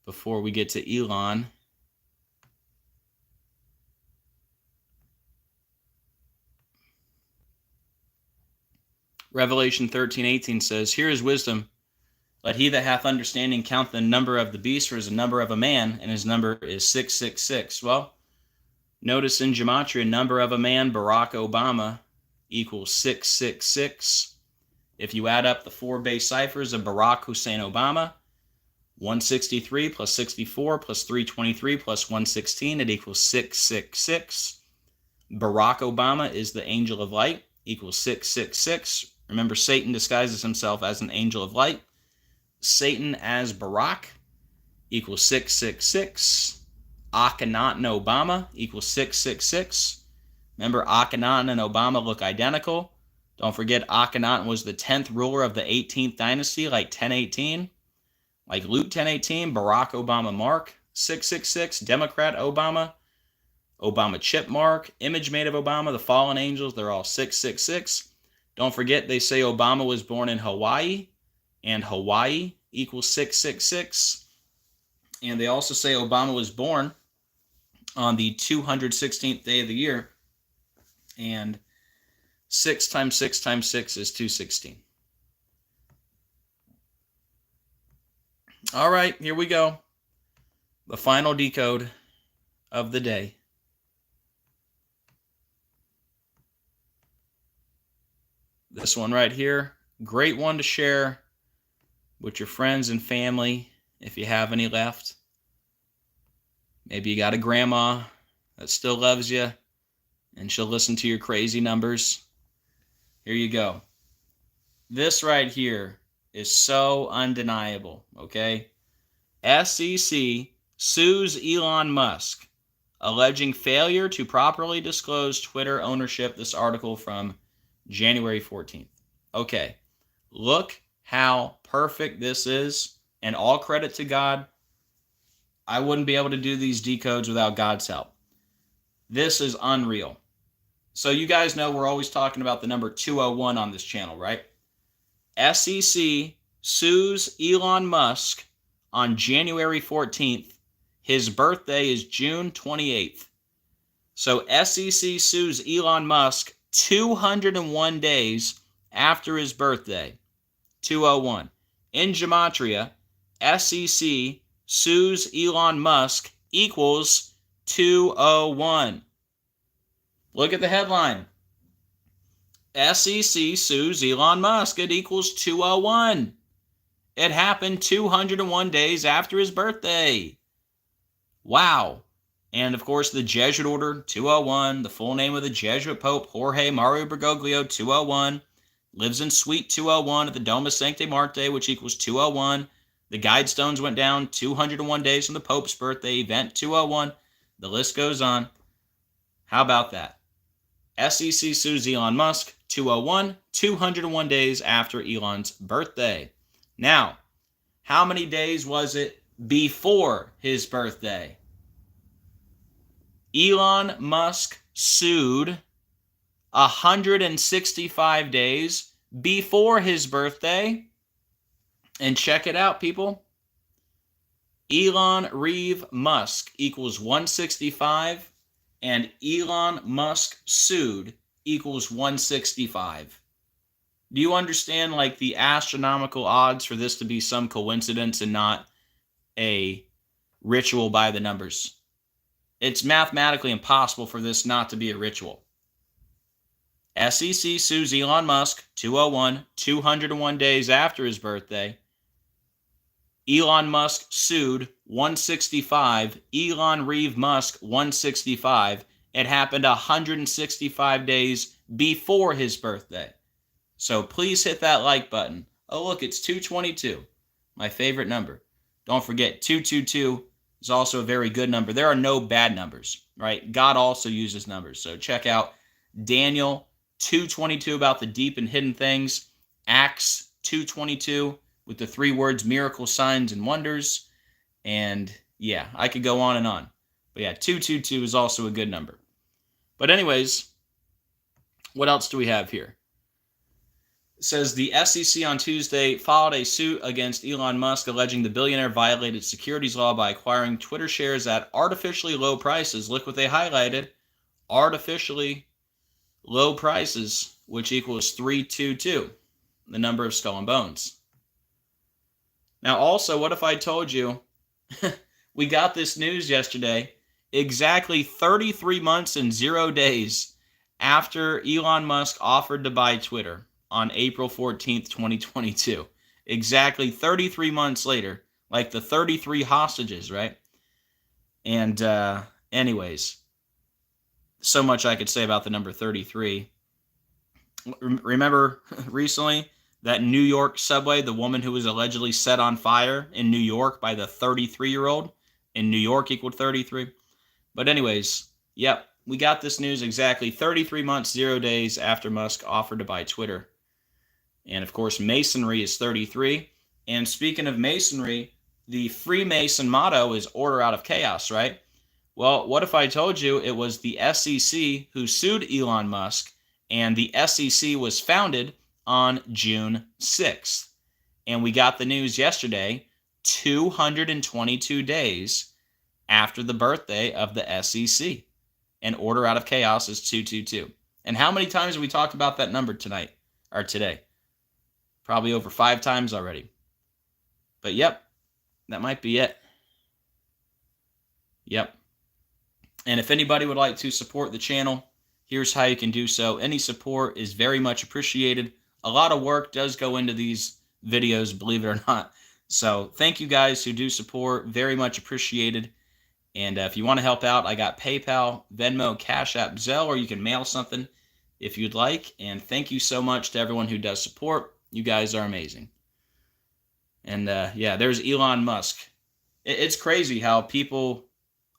before we get to Elon. Revelation 13:18 says, "Here is wisdom. Let he that hath understanding count the number of the beast, for it is the number of a man, and his number is 666. Well, notice in gematria, number of a man, Barack Obama, equals 666. If you add up the four base ciphers of Barack Hussein Obama, 163 plus 64 plus 323 plus 116, it equals 666. Barack Obama is the angel of light, equals 666. Remember, Satan disguises himself as an angel of light. Satan as Barack equals 666. Akhenaten Obama equals 666. Remember, Akhenaten and Obama look identical. Don't forget Akhenaten was the 10th ruler of the 18th dynasty, like 1018. Like Luke 1018, Barack Obama Mark 666, Democrat Obama, Obama Chip Mark, image made of Obama, the fallen angels, they're all 666. Don't forget they say Obama was born in Hawaii, and Hawaii equals 666. And they also say Obama was born on the 216th day of the year, and 6 times 6 times 6 is 216. All right, here we go. The final decode of the day. This one right here, great one to share with your friends and family if you have any left. Maybe you got a grandma that still loves you and she'll listen to your crazy numbers. Here you go. This right here is so undeniable, okay? SEC sues Elon Musk, alleging failure to properly disclose Twitter ownership. This article from January 14th. Okay, look how perfect this is, and all credit to God. I wouldn't be able to do these decodes without God's help. This is unreal. So you guys know we're always talking about the number 201 on this channel, right? SEC sues Elon Musk on January 14th. His birthday is June 28th. So SEC sues Elon Musk 201 days after his birthday. 201. In Gematria, SEC sues Elon Musk equals 201. Look at the headline. SEC sues Elon Musk. It equals 201. It happened 201 days after his birthday. Wow. And, of course, the Jesuit order, 201. The full name of the Jesuit Pope, Jorge Mario Bergoglio, 201. Lives in Suite 201 at the Domus Sancti Marte, which equals 201. The Guidestones went down 201 days from the Pope's birthday, event 201. The list goes on. How about that? SEC sues Elon Musk, 201, 201 days after Elon's birthday. Now, how many days was it before his birthday? Elon Musk sued 165 days before his birthday. And check it out, people. Elon Reeve Musk equals 165, and Elon Musk sued equals 165. Do you understand, like, the astronomical odds for this to be some coincidence and not a ritual by the numbers? It's mathematically impossible for this not to be a ritual. SEC sues Elon Musk, 201, 201 days after his birthday. Elon Musk sued 165. Elon Reeve Musk 165. It happened 165 days before his birthday. So please hit that like button. Oh, look, it's 222, my favorite number. Don't forget, 222 is also a very good number. There are no bad numbers, right? God also uses numbers. So check out Daniel 222 about the deep and hidden things. Acts 222 with the 3 words miracle, signs, and wonders. And yeah, I could go on and on. But yeah, 222 is also a good number. But anyways, what else do we have here? It says the SEC on Tuesday filed a suit against Elon Musk alleging the billionaire violated securities law by acquiring Twitter shares at artificially low prices. Look what they highlighted. Artificially low prices, which equals 322, the number of skull and bones. Now also, what if I told you we got this news yesterday, exactly 33 months and 0 days after Elon Musk offered to buy Twitter on April 14th, 2022. Exactly 33 months later, like the 33 hostages, right? And anyways, so much I could say about the number 33. Remember recently that New York subway, the woman who was allegedly set on fire in New York by the 33-year-old in New York equaled 33. But anyways, yep, we got this news exactly 33 months, 0 days after Musk offered to buy Twitter. And of course, Masonry is 33. And speaking of Masonry, the Freemason motto is order out of chaos, right? Well, what if I told you it was the SEC who sued Elon Musk, and the SEC was founded on June 6th? And we got the news yesterday, 222 days after the birthday of the SEC. And order out of chaos is 222. And how many times have we talked about that number tonight or today? Probably over 5 times already. But yep, that might be it. Yep. And if anybody would like to support the channel, here's how you can do so. Any support is very much appreciated. A lot of work does go into these videos, believe it or not. So thank you guys who do support. Very much appreciated. And if you want to help out, I got PayPal, Venmo, Cash App, Zelle, or you can mail something if you'd like. And thank you so much to everyone who does support. You guys are amazing. And yeah, there's Elon Musk. It's crazy how people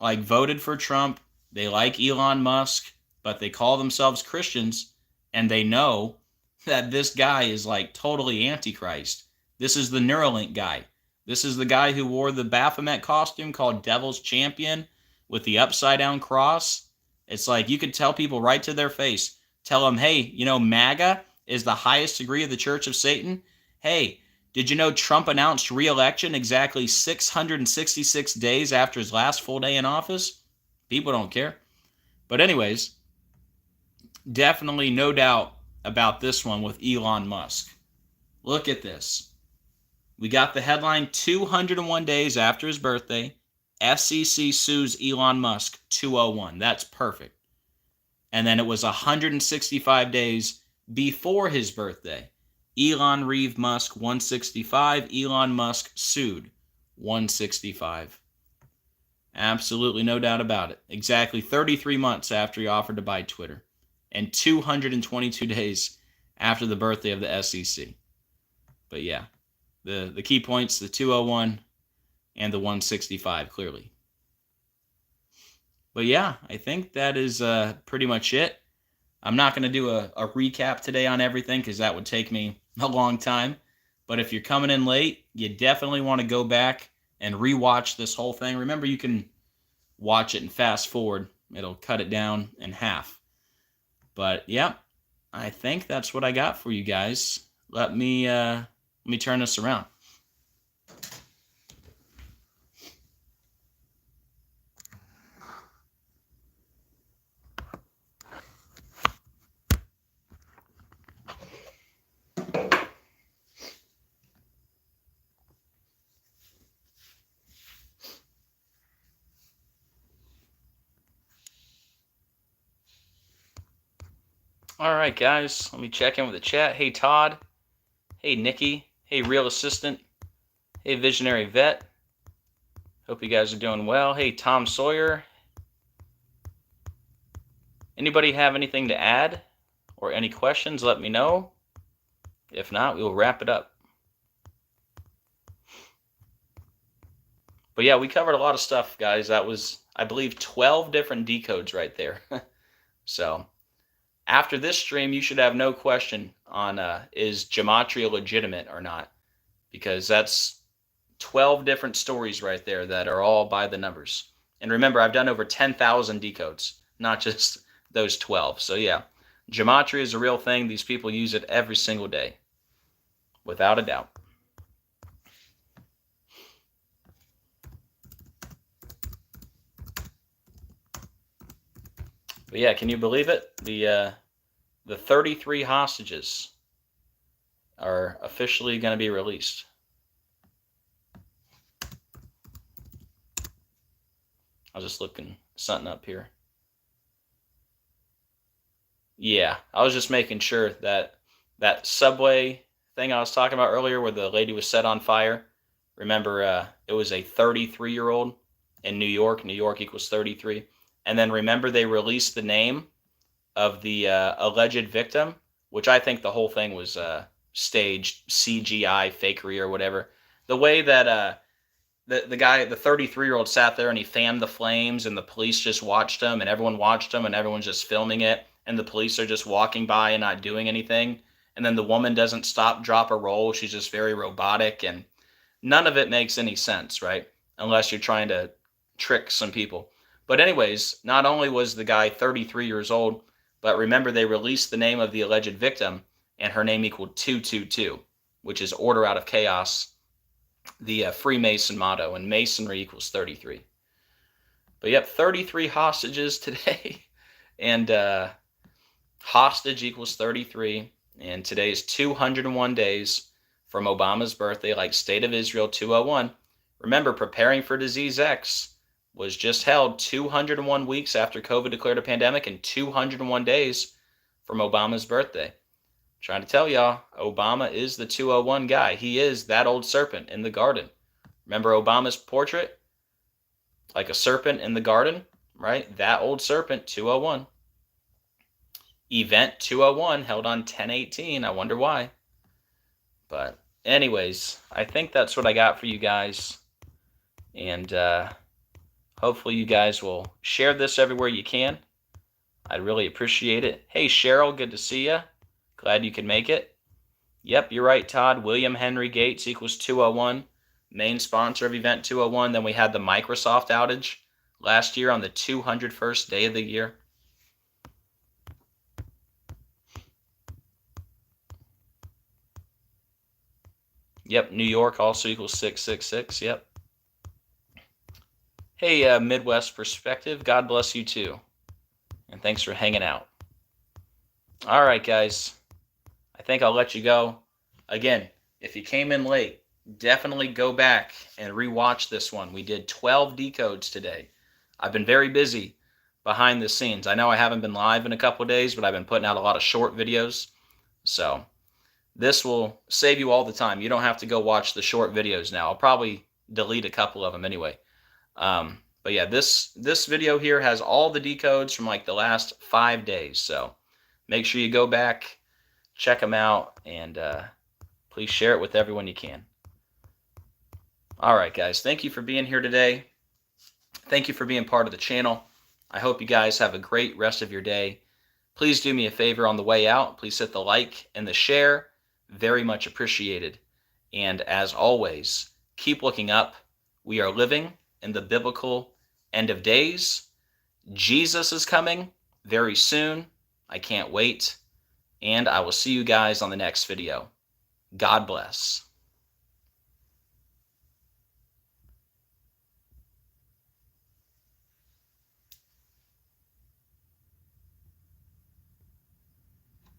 like voted for Trump. They like Elon Musk, but they call themselves Christians, and they know that this guy is like totally Antichrist. This is the Neuralink guy. This is the guy who wore the Baphomet costume called Devil's Champion with the upside down cross. It's like you could tell people right to their face. Tell them, hey, you know, MAGA is the highest degree of the Church of Satan. Hey, did you know Trump announced re-election exactly 666 days after his last full day in office? People don't care. But anyways, definitely no doubt about this one with Elon Musk. Look at this. We got the headline 201 days after his birthday. SEC sues Elon Musk 201. That's perfect. And then it was 165 days before his birthday. Elon Reeve Musk 165. Elon Musk sued 165. Absolutely no doubt about it. Exactly 33 months after he offered to buy Twitter. And 222 days after the birthday of the SEC. But yeah, the key points, the 201 and the 165, clearly. But yeah, I think that is pretty much it. I'm not going to do a recap today on everything because that would take me a long time. But if you're coming in late, you definitely want to go back and rewatch this whole thing. Remember, you can watch it and fast forward. It'll cut it down in half. But yeah, I think that's what I got for you guys. Let me turn this around. All right, guys, let me check in with the chat. Hey, Todd. Hey, Nikki. Hey, Real Assistant. Hey, Visionary Vet. Hope you guys are doing well. Hey, Tom Sawyer. Anybody have anything to add or any questions, let me know. If not, we will wrap it up. But yeah, we covered a lot of stuff, guys. That was, I believe, 12 different decodes right there. So after this stream, you should have no question on is gematria legitimate or not, because that's 12 different stories right there that are all by the numbers. And remember, I've done over 10,000 decodes, not just those 12. So yeah, gematria is a real thing. These people use it every single day, without a doubt. But yeah, can you believe it? The 33 hostages are officially going to be released. I was just looking something up here. Yeah, I was just making sure that that subway thing I was talking about earlier where the lady was set on fire, remember it was a 33-year-old in New York. New York equals 33. And then remember they released the name of the alleged victim, which I think the whole thing was staged, CGI, fakery or whatever. The way that the guy, the 33-year-old sat there and he fanned the flames, and the police just watched him, and everyone watched him, and everyone's just filming it, and the police are just walking by and not doing anything. And then the woman doesn't stop, drop, or roll. She's just very robotic, and none of it makes any sense, right? Unless you're trying to trick some people. But anyways, not only was the guy 33 years old, but remember, they released the name of the alleged victim, and her name equaled 222, which is order out of chaos, the Freemason motto, and masonry equals 33. But yep, 33 hostages today, and hostage equals 33, and today is 201 days from Obama's birthday, like State of Israel 201. Remember, Preparing for Disease X was just held 201 weeks after COVID declared a pandemic, and 201 days from Obama's birthday. Trying to tell y'all, Obama is the 201 guy. He is that old serpent in the garden. Remember Obama's portrait? Like a serpent in the garden, right? That old serpent, 201. Event 201 held on 10/18. I wonder why. But anyways, I think that's what I got for you guys. And hopefully you guys will share this everywhere you can. I'd really appreciate it. Hey, Cheryl, good to see you. Glad you could make it. Yep, you're right, Todd. William Henry Gates equals 201. Main sponsor of Event 201. Then we had the Microsoft outage last year on the 201st day of the year. Yep, New York also equals 666. Yep. Hey, Midwest Perspective. God bless you too. And thanks for hanging out. All right, guys. I think I'll let you go. Again, if you came in late, definitely go back and rewatch this one. We did 12 decodes today. I've been very busy behind the scenes. I know I haven't been live in a couple of days, but I've been putting out a lot of short videos. So this will save you all the time. You don't have to go watch the short videos now. I'll probably delete a couple of them anyway. But yeah, this video here has all the decodes from like the last 5 days. So make sure you go back, check them out, and please share it with everyone you can. All right, guys. Thank you for being here today. Thank you for being part of the channel. I hope you guys have a great rest of your day. Please do me a favor on the way out. Please hit the like and the share. Very much appreciated. And as always, keep looking up. We are living in the biblical end of days. Jesus is coming very soon. I can't wait. And I will see you guys on the next video. God bless.